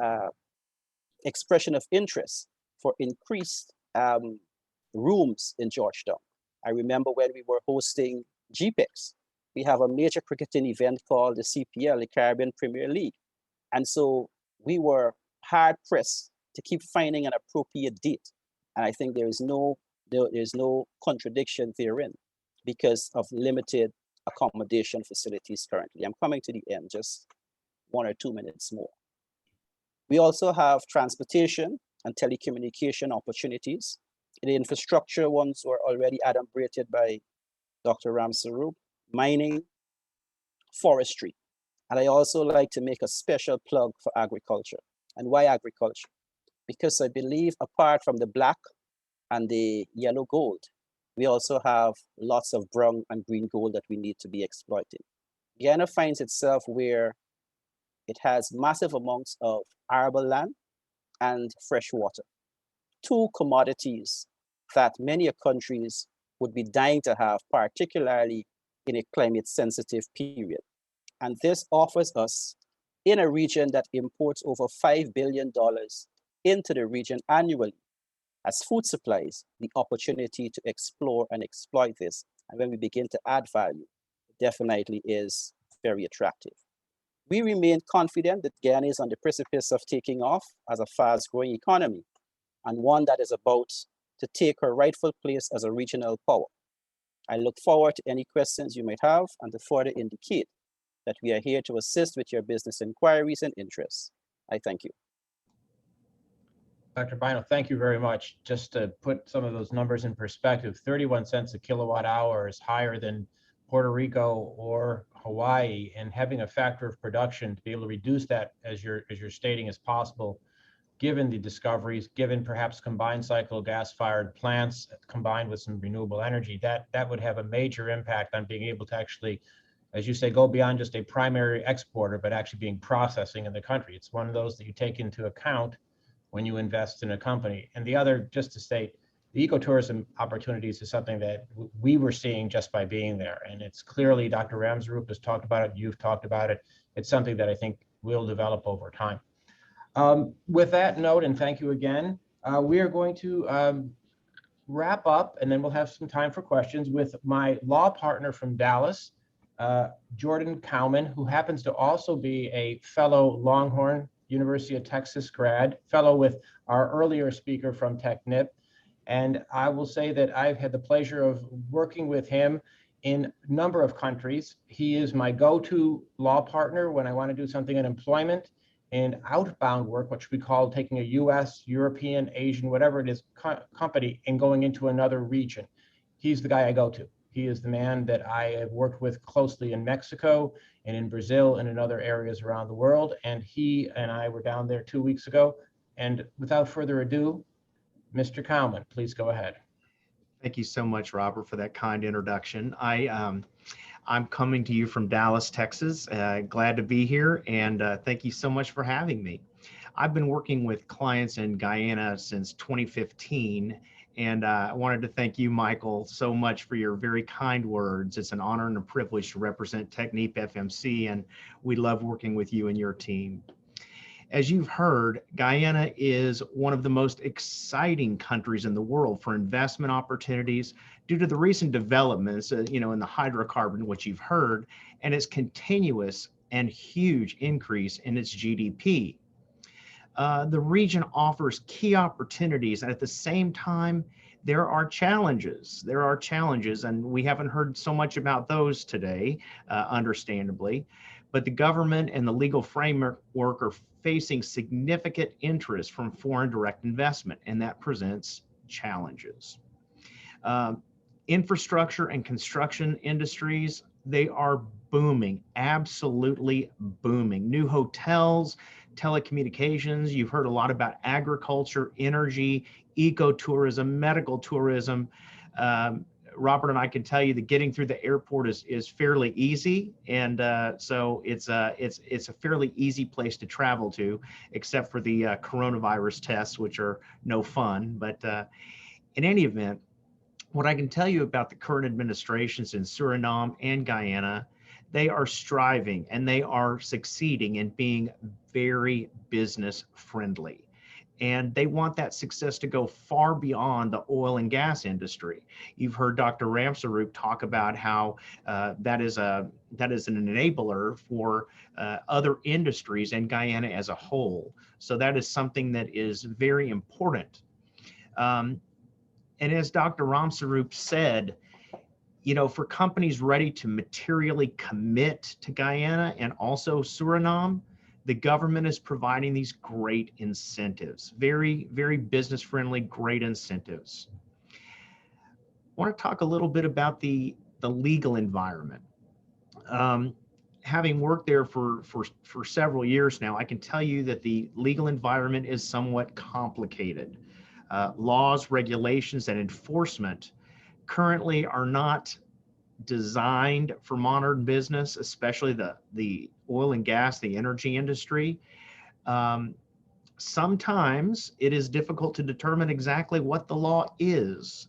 expression of interest for increased rooms in Georgetown. I remember when we were hosting GPEX, we have a major cricketing event called the CPL, the Caribbean Premier League. And so we were hard pressed to keep finding an appropriate date. And I think there's no contradiction therein because of limited accommodation facilities currently. I'm coming to the end, just 1 or 2 minutes more. We also have transportation and telecommunication opportunities. The infrastructure ones were already adumbrated by Dr. Ramsarup, mining, forestry. And I also like to make a special plug for agriculture. And why agriculture? Because I believe apart from the black and the yellow gold, we also have lots of brown and green gold that we need to be exploiting. Guyana finds itself where it has massive amounts of arable land and fresh water, two commodities that many countries would be dying to have, particularly in a climate sensitive period. And this offers us, in a region that imports over $5 billion into the region annually as food supplies, the opportunity to explore and exploit this. And when we begin to add value, it definitely is very attractive. We remain confident that Guyana is on the precipice of taking off as a fast-growing economy and one that is about to take her rightful place as a regional power. I look forward to any questions you might have and to further indicate that we are here to assist with your business inquiries and interests. I thank you. Dr. Bino, thank you very much. Just to put some of those numbers in perspective, 31 cents a kilowatt hour is higher than Puerto Rico or Hawaii, and having a factor of production to be able to reduce that as you're stating is possible, given the discoveries, given perhaps combined cycle gas-fired plants combined with some renewable energy, that would have a major impact on being able to actually as you say, go beyond just a primary exporter, but actually being processing in the country. It's one of those that you take into account when you invest in a company. And the other, just to state, the ecotourism opportunities is something that we were seeing just by being there. And it's clearly, Dr. Ramsarup has talked about it, you've talked about it. It's something that I think will develop over time. With that note, and thank you again, we are going to wrap up, and then we'll have some time for questions with my law partner from Dallas, Jordan Cowman, who happens to also be a fellow Longhorn University of Texas grad, fellow with our earlier speaker from TechNIP. And I will say that I've had the pleasure of working with him in a number of countries. He is my go-to law partner when I want to do something in employment and outbound work, which we call taking a US, European, Asian, whatever it is, company and going into another region. He's the guy I go to. He is the man that I have worked with closely in Mexico and in Brazil and in other areas around the world. And he and I were down there 2 weeks ago. And without further ado, Mr. Cowman, please go ahead. Thank you so much, Robert, for that kind introduction. I'm coming to you from Dallas, Texas. Glad to be here, and thank you so much for having me. I've been working with clients in Guyana since 2015, and I wanted to thank you, Michael, so much for your very kind words. It's an honor and a privilege to represent TechNIP FMC, and we love working with you and your team. As you've heard, Guyana is one of the most exciting countries in the world for investment opportunities due to the recent developments, in the hydrocarbon, which you've heard, and its continuous and huge increase in its GDP. The region offers key opportunities, and at the same time, there are challenges. There are challenges, and we haven't heard so much about those today, understandably. But the government and the legal framework are facing significant interest from foreign direct investment, and that presents challenges. Infrastructure and construction industries, they are booming, absolutely booming. New hotels, telecommunications, you've heard a lot about agriculture, energy, ecotourism, medical tourism. Robert and I can tell you that getting through the airport is fairly easy, and so it's a fairly easy place to travel to, except for the coronavirus tests, which are no fun. But in any event, what I can tell you about the current administrations in Suriname and Guyana, they are striving and they are succeeding in being very business friendly. And they want that success to go far beyond the oil and gas industry. You've heard Dr. Ramsarup talk about how that is an enabler for other industries in Guyana as a whole. So that is something that is very important. And as Dr. Ramsarup said, for companies ready to materially commit to Guyana and also Suriname, the government is providing these great incentives, very, very business friendly, great incentives. I want to talk a little bit about the legal environment. Having worked there for several years now, I can tell you that the legal environment is somewhat complicated. Laws, regulations, and enforcement currently are not designed for modern business, especially the oil and gas, the energy industry. Sometimes it is difficult to determine exactly what the law is,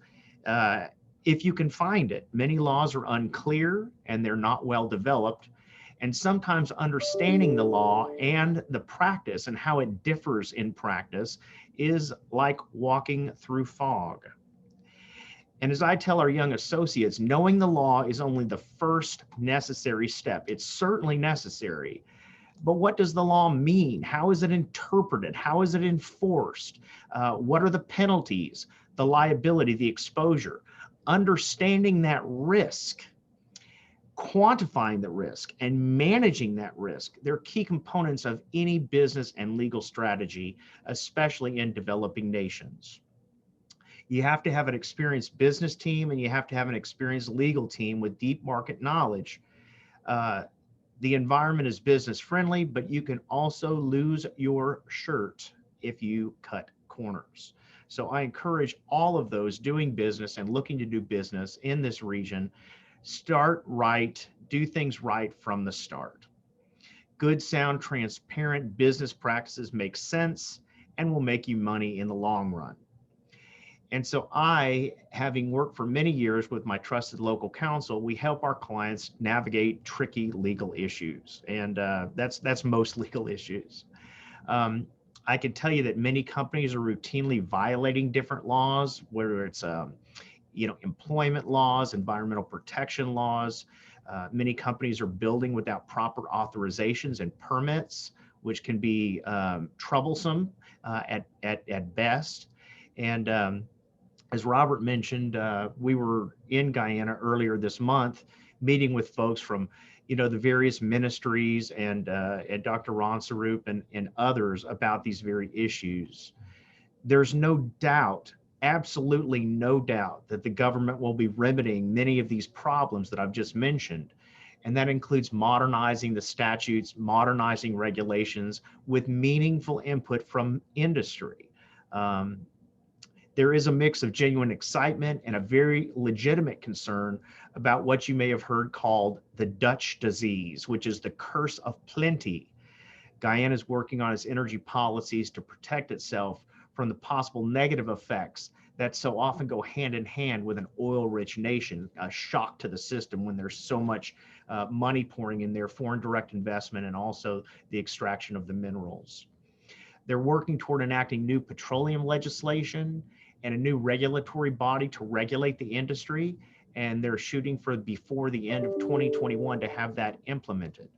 if you can find it. Many laws are unclear and they're not well developed. And sometimes understanding the law and the practice and how it differs in practice is like walking through fog. And as I tell our young associates, knowing the law is only the first necessary step. It's certainly necessary, but what does the law mean? How is it interpreted? How is it enforced? What are the penalties, the liability, the exposure? Understanding that risk, quantifying the risk, and managing that risk, they're key components of any business and legal strategy, especially in developing nations. You have to have an experienced business team and you have to have an experienced legal team with deep market knowledge. The environment is business friendly, but you can also lose your shirt if you cut corners. So I encourage all of those doing business and looking to do business in this region, start right, do things right from the start. Good, sound, transparent business practices make sense and will make you money in the long run. And so I, having worked for many years with my trusted local counsel, we help our clients navigate tricky legal issues. And that's most legal issues. I can tell you that many companies are routinely violating different laws, whether it's employment laws, environmental protection laws. Many companies are building without proper authorizations and permits, which can be troublesome at best. And as Robert mentioned, we were in Guyana earlier this month, meeting with folks from, the various ministries and Dr. Ronsarup and others about these very issues. There's no doubt, absolutely no doubt, that the government will be remedying many of these problems that I've just mentioned. And that includes modernizing the statutes, modernizing regulations with meaningful input from industry. There is a mix of genuine excitement and a very legitimate concern about what you may have heard called the Dutch disease, which is the curse of plenty. Guyana is working on its energy policies to protect itself from the possible negative effects that so often go hand in hand with an oil-rich nation, a shock to the system when there's so much money pouring in there, foreign direct investment, and also the extraction of the minerals. They're working toward enacting new petroleum legislation and a new regulatory body to regulate the industry, and they're shooting for before the end of 2021 to have that implemented.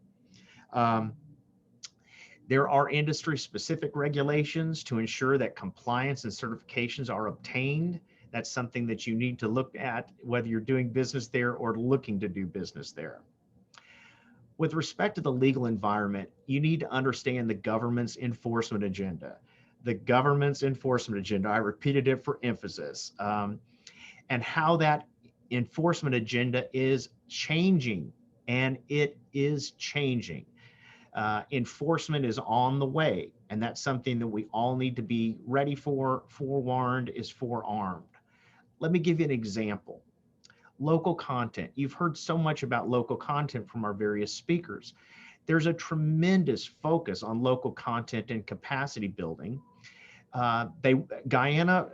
There are industry-specific regulations to ensure that compliance and certifications are obtained. That's something that you need to look at, whether you're doing business there or looking to do business there. With respect to the legal environment, you need to understand the government's enforcement agenda. The government's enforcement agenda, I repeated it for emphasis, and how that enforcement agenda is changing, and it is changing. Enforcement is on the way, and that's something that we all need to be ready for. Forewarned is forearmed. Let me give you an example. Local content. You've heard so much about local content from our various speakers. There's a tremendous focus on local content and capacity building. Guyana,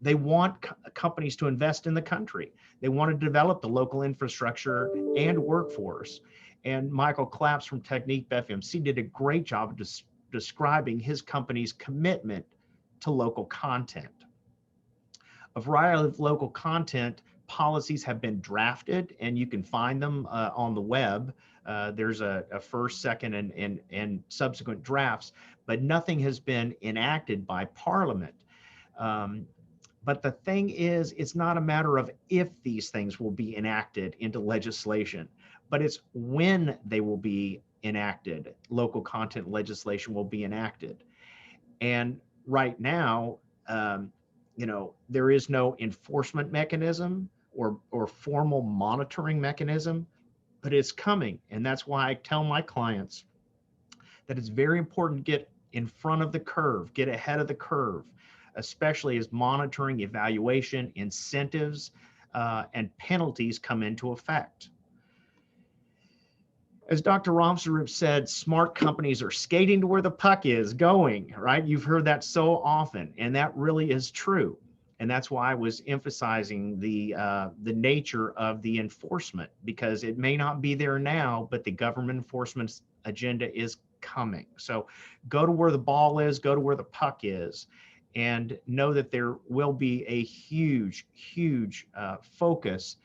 they want companies to invest in the country. They want to develop the local infrastructure and workforce. And Michael Claps from Technique FMC did a great job of describing his company's commitment to local content. A variety of local content policies have been drafted, and you can find them on the web. There's a first, second, and subsequent drafts, but nothing has been enacted by Parliament. But the thing is, it's not a matter of if these things will be enacted into legislation, but it's when they will be enacted. Local content legislation will be enacted. And right now, there is no enforcement mechanism or formal monitoring mechanism, but it's coming. And that's why I tell my clients that it's very important to get in front of the curve, get ahead of the curve, especially as monitoring, evaluation, incentives, and penalties come into effect. As Dr. Romsarup said, smart companies are skating to where the puck is going, right? You've heard that so often, and that really is true. And that's why I was emphasizing the nature of the enforcement, because it may not be there now, but the government enforcement agenda is coming. So go to where the ball is, go to where the puck is, and know that there will be a huge, huge focus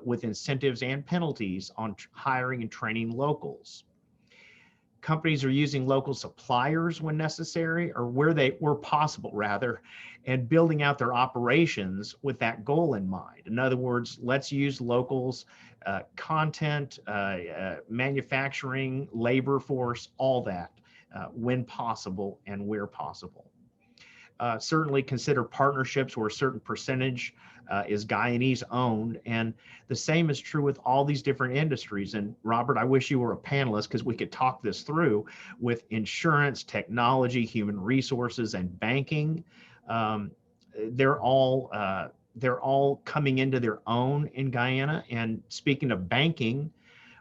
with incentives and penalties on hiring and training locals. Companies are using local suppliers when necessary, or where possible rather, and building out their operations with that goal in mind. In other words, let's use locals, content, manufacturing, labor force, all that, when possible and where possible. Certainly consider partnerships where a certain percentage is Guyanese owned, and the same is true with all these different industries. And Robert, I wish you were a panelist because we could talk this through with insurance, technology, human resources, and banking. They're all coming into their own in Guyana. And speaking of banking,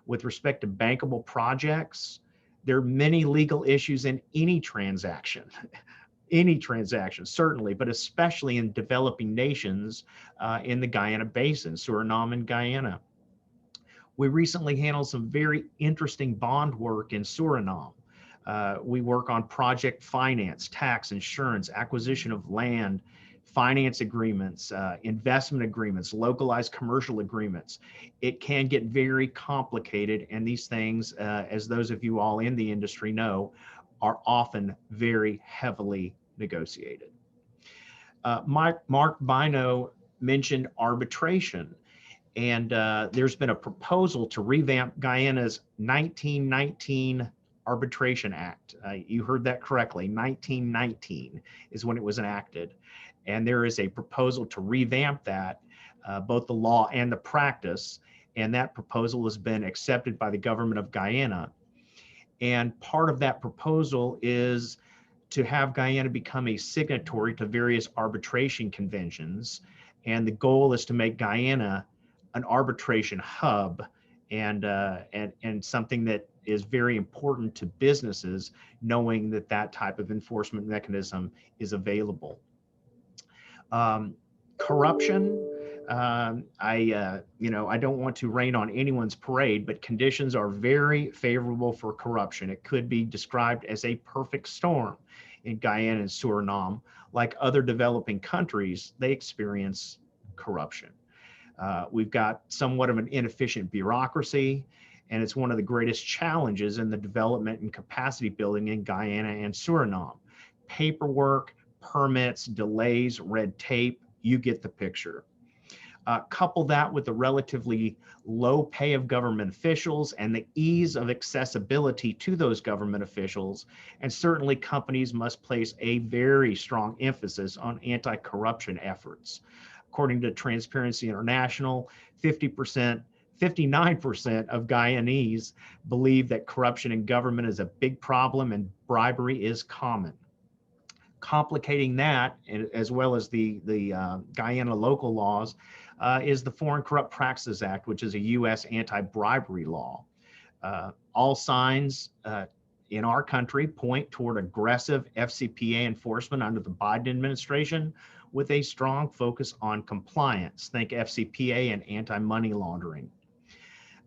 with respect to bankable projects, there are many legal issues in any transaction. Any transaction, certainly, but especially in developing nations in the Guyana Basin, Suriname and Guyana. We recently handled some very interesting bond work in Suriname. We work on project finance, tax, insurance, acquisition of land, finance agreements, investment agreements, localized commercial agreements. It can get very complicated, and these things, as those of you all in the industry know, are often very heavily negotiated. Mark Bino mentioned arbitration, and there's been a proposal to revamp Guyana's 1919 Arbitration Act. You heard that correctly, 1919 is when it was enacted. And there is a proposal to revamp that, both the law and the practice, and that proposal has been accepted by the government of Guyana. And part of that proposal is to have Guyana become a signatory to various arbitration conventions. And the goal is to make Guyana an arbitration hub, and something that is very important to businesses, knowing that that type of enforcement mechanism is available. Corruption. I don't want to rain on anyone's parade, but conditions are very favorable for corruption. It could be described as a perfect storm in Guyana and Suriname. Like other developing countries, they experience corruption. We've got somewhat of an inefficient bureaucracy, and it's one of the greatest challenges in the development and capacity building in Guyana and Suriname. Paperwork, permits, delays, red tape, you get the picture. Couple that with the relatively low pay of government officials and the ease of accessibility to those government officials, and certainly companies must place a very strong emphasis on anti-corruption efforts. According to Transparency International, 59% of Guyanese believe that corruption in government is a big problem and bribery is common. Complicating that, as well as the Guyana local laws, is the Foreign Corrupt Practices Act, which is a U.S. anti-bribery law. All signs in our country point toward aggressive FCPA enforcement under the Biden administration, with a strong focus on compliance. Think FCPA and anti-money laundering.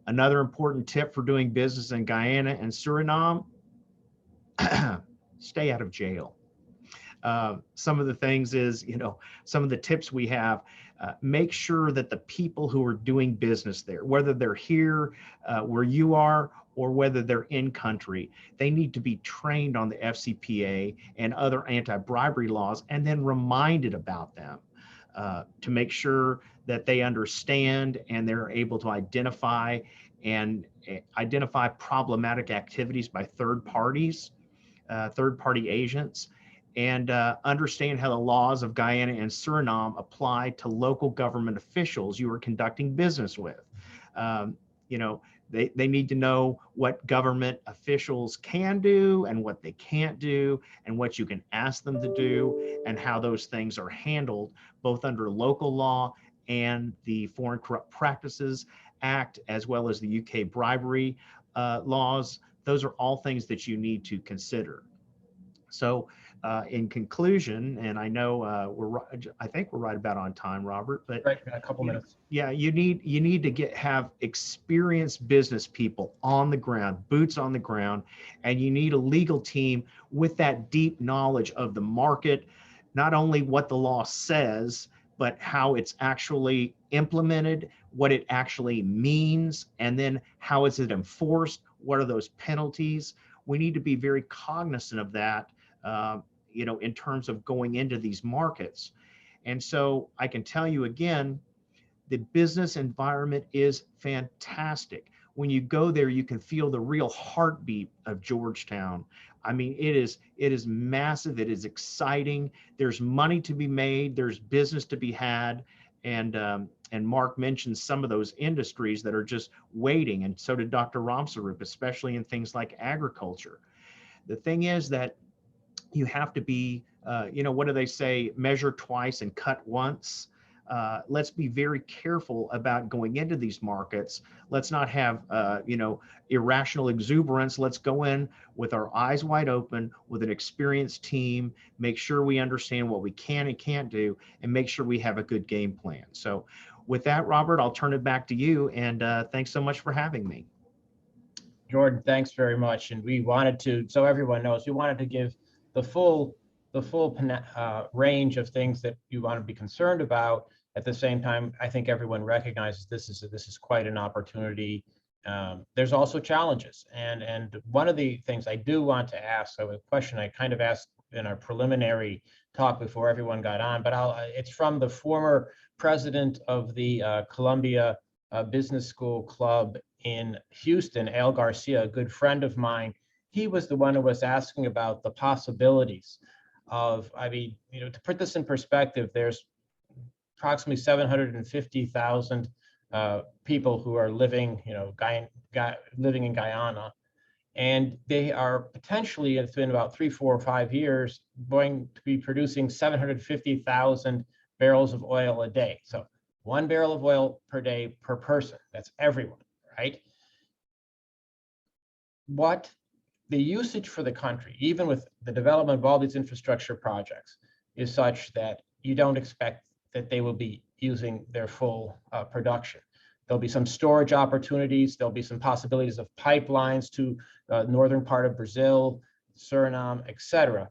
Another important tip for doing business in Guyana and Suriname, stay out of jail. Some of the things is, some of the tips we have, make sure that the people who are doing business there, whether they're here where you are or whether they're in country, they need to be trained on the FCPA and other anti-bribery laws and then reminded about them to make sure that they understand and they're able to identify problematic activities by third-party agents, and understand how the laws of Guyana and Suriname apply to local government officials you are conducting business with. They need to know what government officials can do and what they can't do, and what you can ask them to do, and how those things are handled both under local law and the Foreign Corrupt Practices Act, as well as the UK bribery laws. Those are all things that you need to consider. So in conclusion, and I know I think we're right about on time, Robert, but Right, a couple minutes. Yeah, you need to have experienced business people on the ground, boots on the ground, and you need a legal team with that deep knowledge of the market, not only what the law says, but how it's actually implemented, what it actually means, and then how is it enforced? What are those penalties? We need to be very cognizant of that, in terms of going into these markets. And so I can tell you again, the business environment is fantastic. When you go there, you can feel the real heartbeat of Georgetown. I mean, it is massive. It is exciting. There's money to be made. There's business to be had. And Mark mentioned some of those industries that are just waiting. And so did Dr. Ramsarup, especially in things like agriculture. The thing is that you have to be, what do they say? Measure twice and cut once. let's be very careful about going into these markets. Let's not have, irrational exuberance. Let's go in with our eyes wide open, with an experienced team, make sure we understand what we can and can't do, and make sure we have a good game plan. So with that, Robert, I'll turn it back to you. And thanks so much for having me. Jordan, thanks very much. And we wanted to, so everyone knows, we wanted to give the full range of things that you want to be concerned about. At the same time, I think everyone recognizes this is quite an opportunity. There's also challenges, and one of the things I do want to ask, so a question I kind of asked in our preliminary talk before everyone got on, but it's from the former president of the Columbia Business School Club in Houston, Al Garcia, a good friend of mine. He was the one who was asking about the possibilities of, to put this in perspective, there's approximately 750,000 people who are living, living in Guyana, and they are potentially, it's been about 3, 4, or 5 years, going to be producing 750,000 barrels of oil a day. So 1 barrel of oil per day per person. That's everyone, right? What the usage for the country, even with the development of all these infrastructure projects, is such that you don't expect that they will be using their full production. There'll be some storage opportunities. There'll be some possibilities of pipelines to the northern part of Brazil, Suriname, et cetera.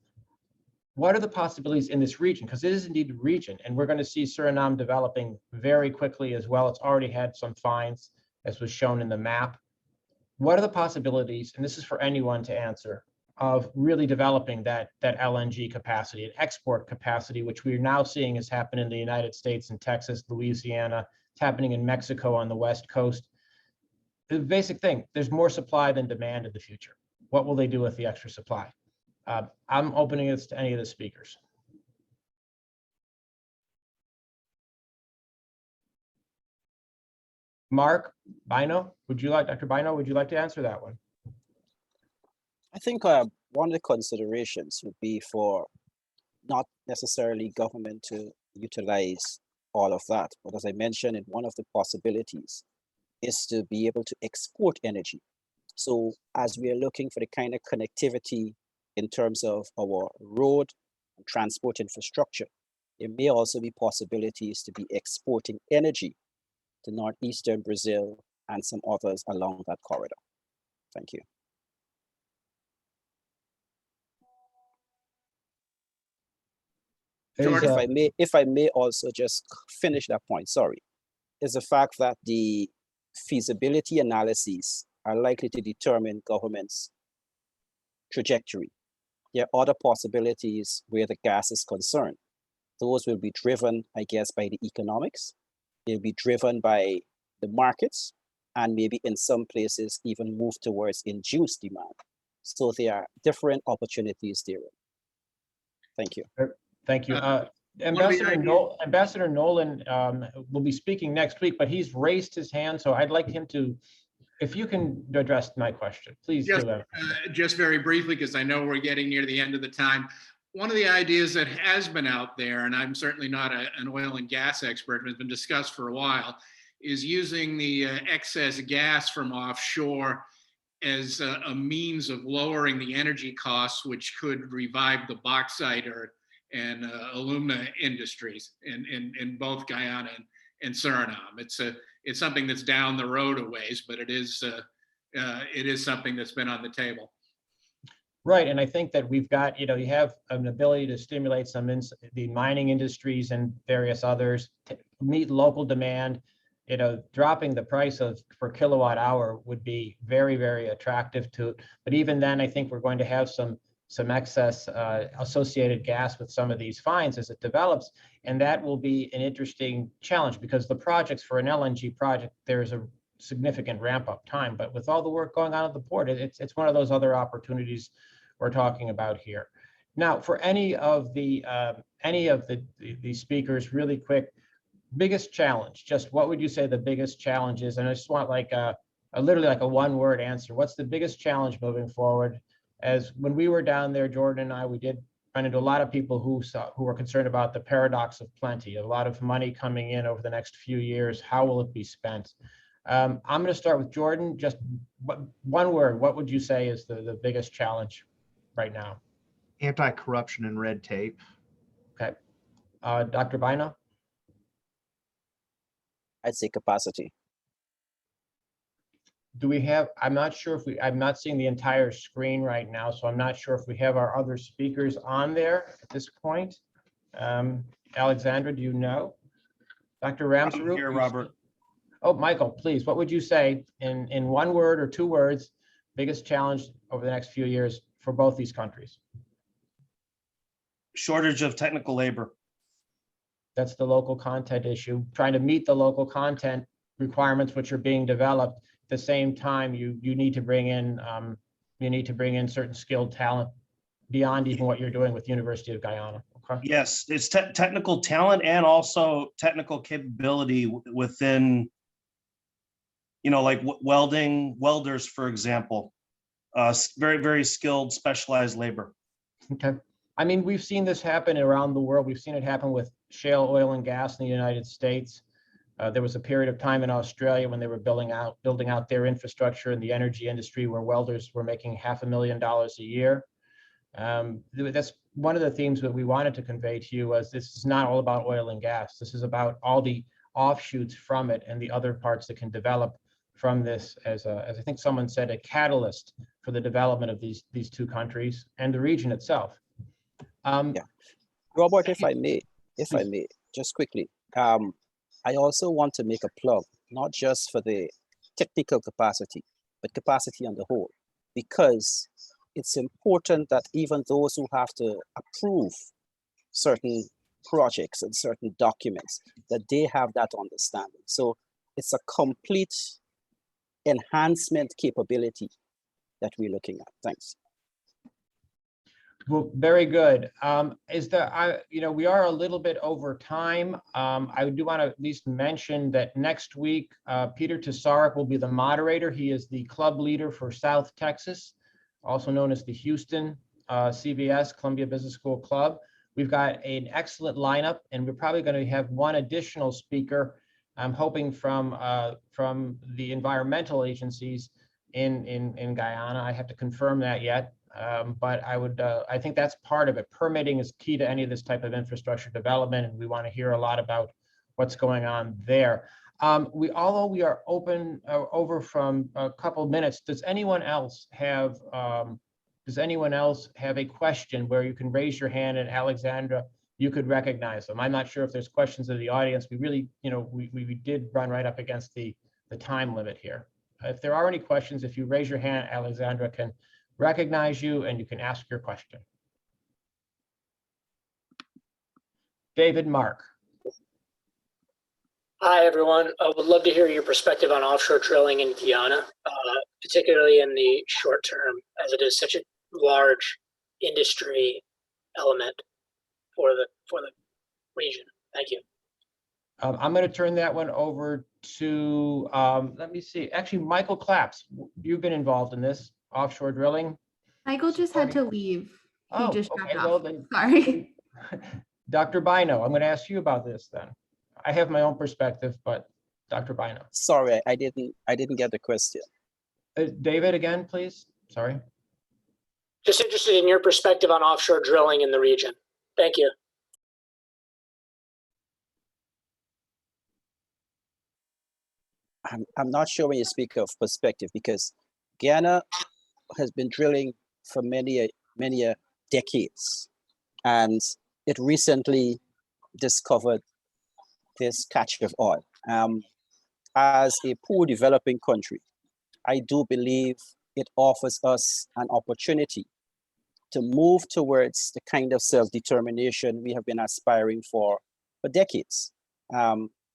What are the possibilities in this region? Because it is indeed a region, and we're going to see Suriname developing very quickly as well. It's already had some finds, as was shown in the map. What are the possibilities, and this is for anyone to answer, of really developing that LNG capacity and export capacity, which we're now seeing has happened in the United States, in Texas, Louisiana, it's happening in Mexico on the West Coast. The basic thing, there's more supply than demand in the future. What will they do with the extra supply? I'm opening this to any of the speakers. Mark Bino, Dr. Bino, would you like to answer that one? I think one of the considerations would be for not necessarily government to utilize all of that, but as I mentioned, one of the possibilities is to be able to export energy. So as we are looking for the kind of connectivity in terms of our road and transport infrastructure, there may also be possibilities to be exporting energy to northeastern Brazil and some others along that corridor. Thank you. If I may also just finish that point, sorry, is the fact that the feasibility analyses are likely to determine government's trajectory. There are other possibilities where the gas is concerned. Those will be driven, I guess, by the economics. They'll be driven by the markets, and maybe in some places even move towards induced demand. So there are different opportunities there. Thank you. Thank you. Ambassador Nolan will be speaking next week, but he's raised his hand, so I'd like him to, if you can address my question, please do that. Just very briefly, because I know we're getting near the end of the time. One of the ideas that has been out there, and I'm certainly not an oil and gas expert, but has been discussed for a while, is using the excess gas from offshore as a means of lowering the energy costs, which could revive the bauxite and alumni industries in both Guyana and Suriname. It's something that's down the road a ways, but it is something that's been on the table. Right, and I think that we've got, you have an ability to stimulate some the mining industries and various others to meet local demand. Dropping the price per kilowatt hour would be very, very attractive to it. But even then, I think we're going to have some excess associated gas with some of these finds as it develops, and that will be an interesting challenge because the projects for an LNG project, there's a significant ramp up time. But with all the work going on at the port, it's one of those other opportunities we're talking about here. Now, for any of the speakers, really quick, biggest challenge, just what would you say the biggest challenge is? And I just want literally like a one-word answer. What's the biggest challenge moving forward? As when we were down there, Jordan and I, we did run into a lot of people who are concerned about the paradox of plenty, a lot of money coming in over the next few years. How will it be spent? I'm going to start with Jordan. Just one word. What would you say is the biggest challenge right now? Anti-corruption and red tape. Okay. Dr. Bino? I'd say capacity. Do we have, I'm not sure if I'm not seeing the entire screen right now, so I'm not sure if we have our other speakers on there at this point. Alexandra, do you know? Dr. Ramsaroop? Here, Robert. Oh, Michael, please, what would you say in one word or two words, biggest challenge over the next few years for both these countries? Shortage of technical labor. That's the local content issue, trying to meet the local content requirements which are being developed. At the same time, you need to bring in certain skilled talent beyond even what you're doing with University of Guyana. Okay. Yes, it's technical talent and also technical capability within, like welders, for example, very, very skilled, specialized labor. Okay. I mean, we've seen this happen around the world. We've seen it happen with shale oil and gas in the United States. There was a period of time in Australia when they were building out their infrastructure in the energy industry where welders were making $500,000 a year. That's one of the themes that we wanted to convey to you was this is not all about oil and gas. This is about all the offshoots from it and the other parts that can develop from this as I think someone said, a catalyst for the development of these two countries and the region itself. Yeah. Robert, if I may, just quickly, I also want to make a plug, not just for the technical capacity, but capacity on the whole, because it's important that even those who have to approve certain projects and certain documents, that they have that understanding. So it's a complete enhancement capability that we're looking at. Thanks. Well, very good. We are a little bit over time. I do want to at least mention that next week, Peter Tesarik will be the moderator. He is the club leader for South Texas, also known as the Houston CBS, Columbia Business School Club. We've got an excellent lineup, and we're probably going to have one additional speaker. I'm hoping from the environmental agencies in Guyana. I have to confirm that yet. But I think that's part of it. Permitting is key to any of this type of infrastructure development, and we want to hear a lot about what's going on there. Although we are open over from a couple of minutes, does anyone else have a question where you can raise your hand and Alexandra, you could recognize them? I'm not sure if there's questions of the audience. We really, we did run right up against the time limit here. If there are any questions, if you raise your hand, Alexandra can recognize you and you can ask your question. David Mark. Hi, everyone. I would love to hear your perspective on offshore drilling in Guyana, particularly in the short term, as it is such a large industry element for the region. Thank you. I'm going to turn that one over to, let me see, actually, Michael Claps. You've been involved in this offshore drilling. Michael just had to leave. He just okay, dropped well off. then, Sorry. Dr. Bino, I'm going to ask you about this then. I have my own perspective, but Dr. Bino. Sorry, I didn't get the question. David, again, please. Sorry. Just interested in your perspective on offshore drilling in the region. Thank you. I'm not sure when you speak of perspective, because Guyana has been drilling for many decades, and it recently discovered this catch of oil. As a poor developing country, I do believe it offers us an opportunity to move towards the kind of self-determination we have been aspiring for decades.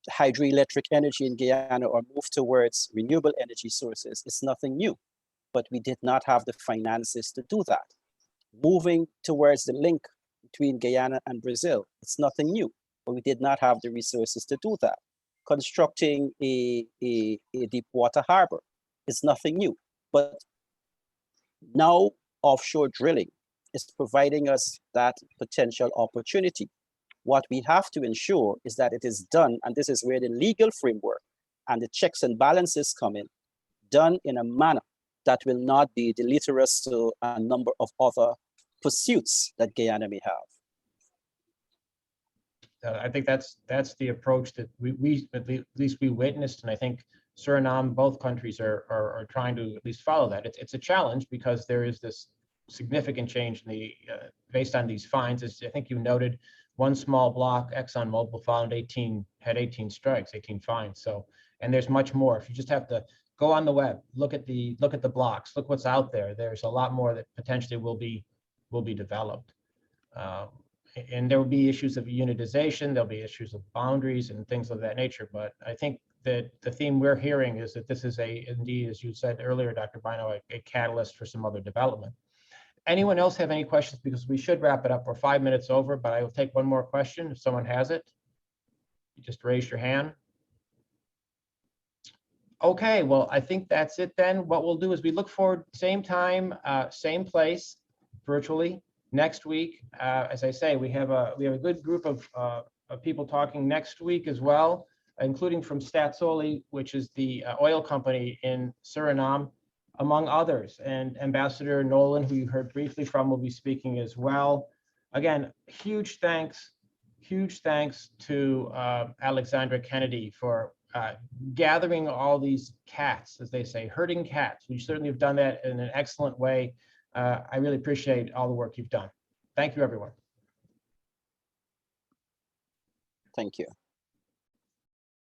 Hydroelectric energy in Guyana or move towards renewable energy sources is nothing new, but we did not have the finances to do that. Moving towards the link between Guyana and Brazil, it's nothing new, but we did not have the resources to do that. Constructing a deep water harbor is nothing new, but now offshore drilling is providing us that potential opportunity. What we have to ensure is that it is done, and this is where the legal framework and the checks and balances come in, done in a manner that will not be deleterious to a number of other pursuits that Guyana may have. I think that's the approach that we at least we witnessed, and I think Suriname, both countries are trying to at least follow that. It's a challenge because there is this significant change in the based on these fines. As I think you noted, one small block, ExxonMobil found 18 strikes, 18 fines. So, and there's much more. If you just have to go on the web, look at the blocks, look what's out there. There's a lot more that potentially will be developed. And there will be issues of unitization, there'll be issues of boundaries and things of that nature. But I think that the theme we're hearing is that this is indeed, as you said earlier, Dr. Bino, a catalyst for some other development. Anyone else have any questions? Because we should wrap it up. We're 5 minutes over, but I will take one more question if someone has it. You just raise your hand. Okay, well, I think that's it then. What we'll do is we look forward, same time, same place, virtually. Next week, as I say, we have a good group of people talking next week as well, including from Staatsolie, which is the oil company in Suriname, among others. And Ambassador Nolan, who you heard briefly from, will be speaking as well. Again, huge thanks to Alexandra Kennedy for gathering all these cats, as they say, herding cats. You certainly have done that in an excellent way. I really appreciate all the work you've done. Thank you, everyone. Thank you.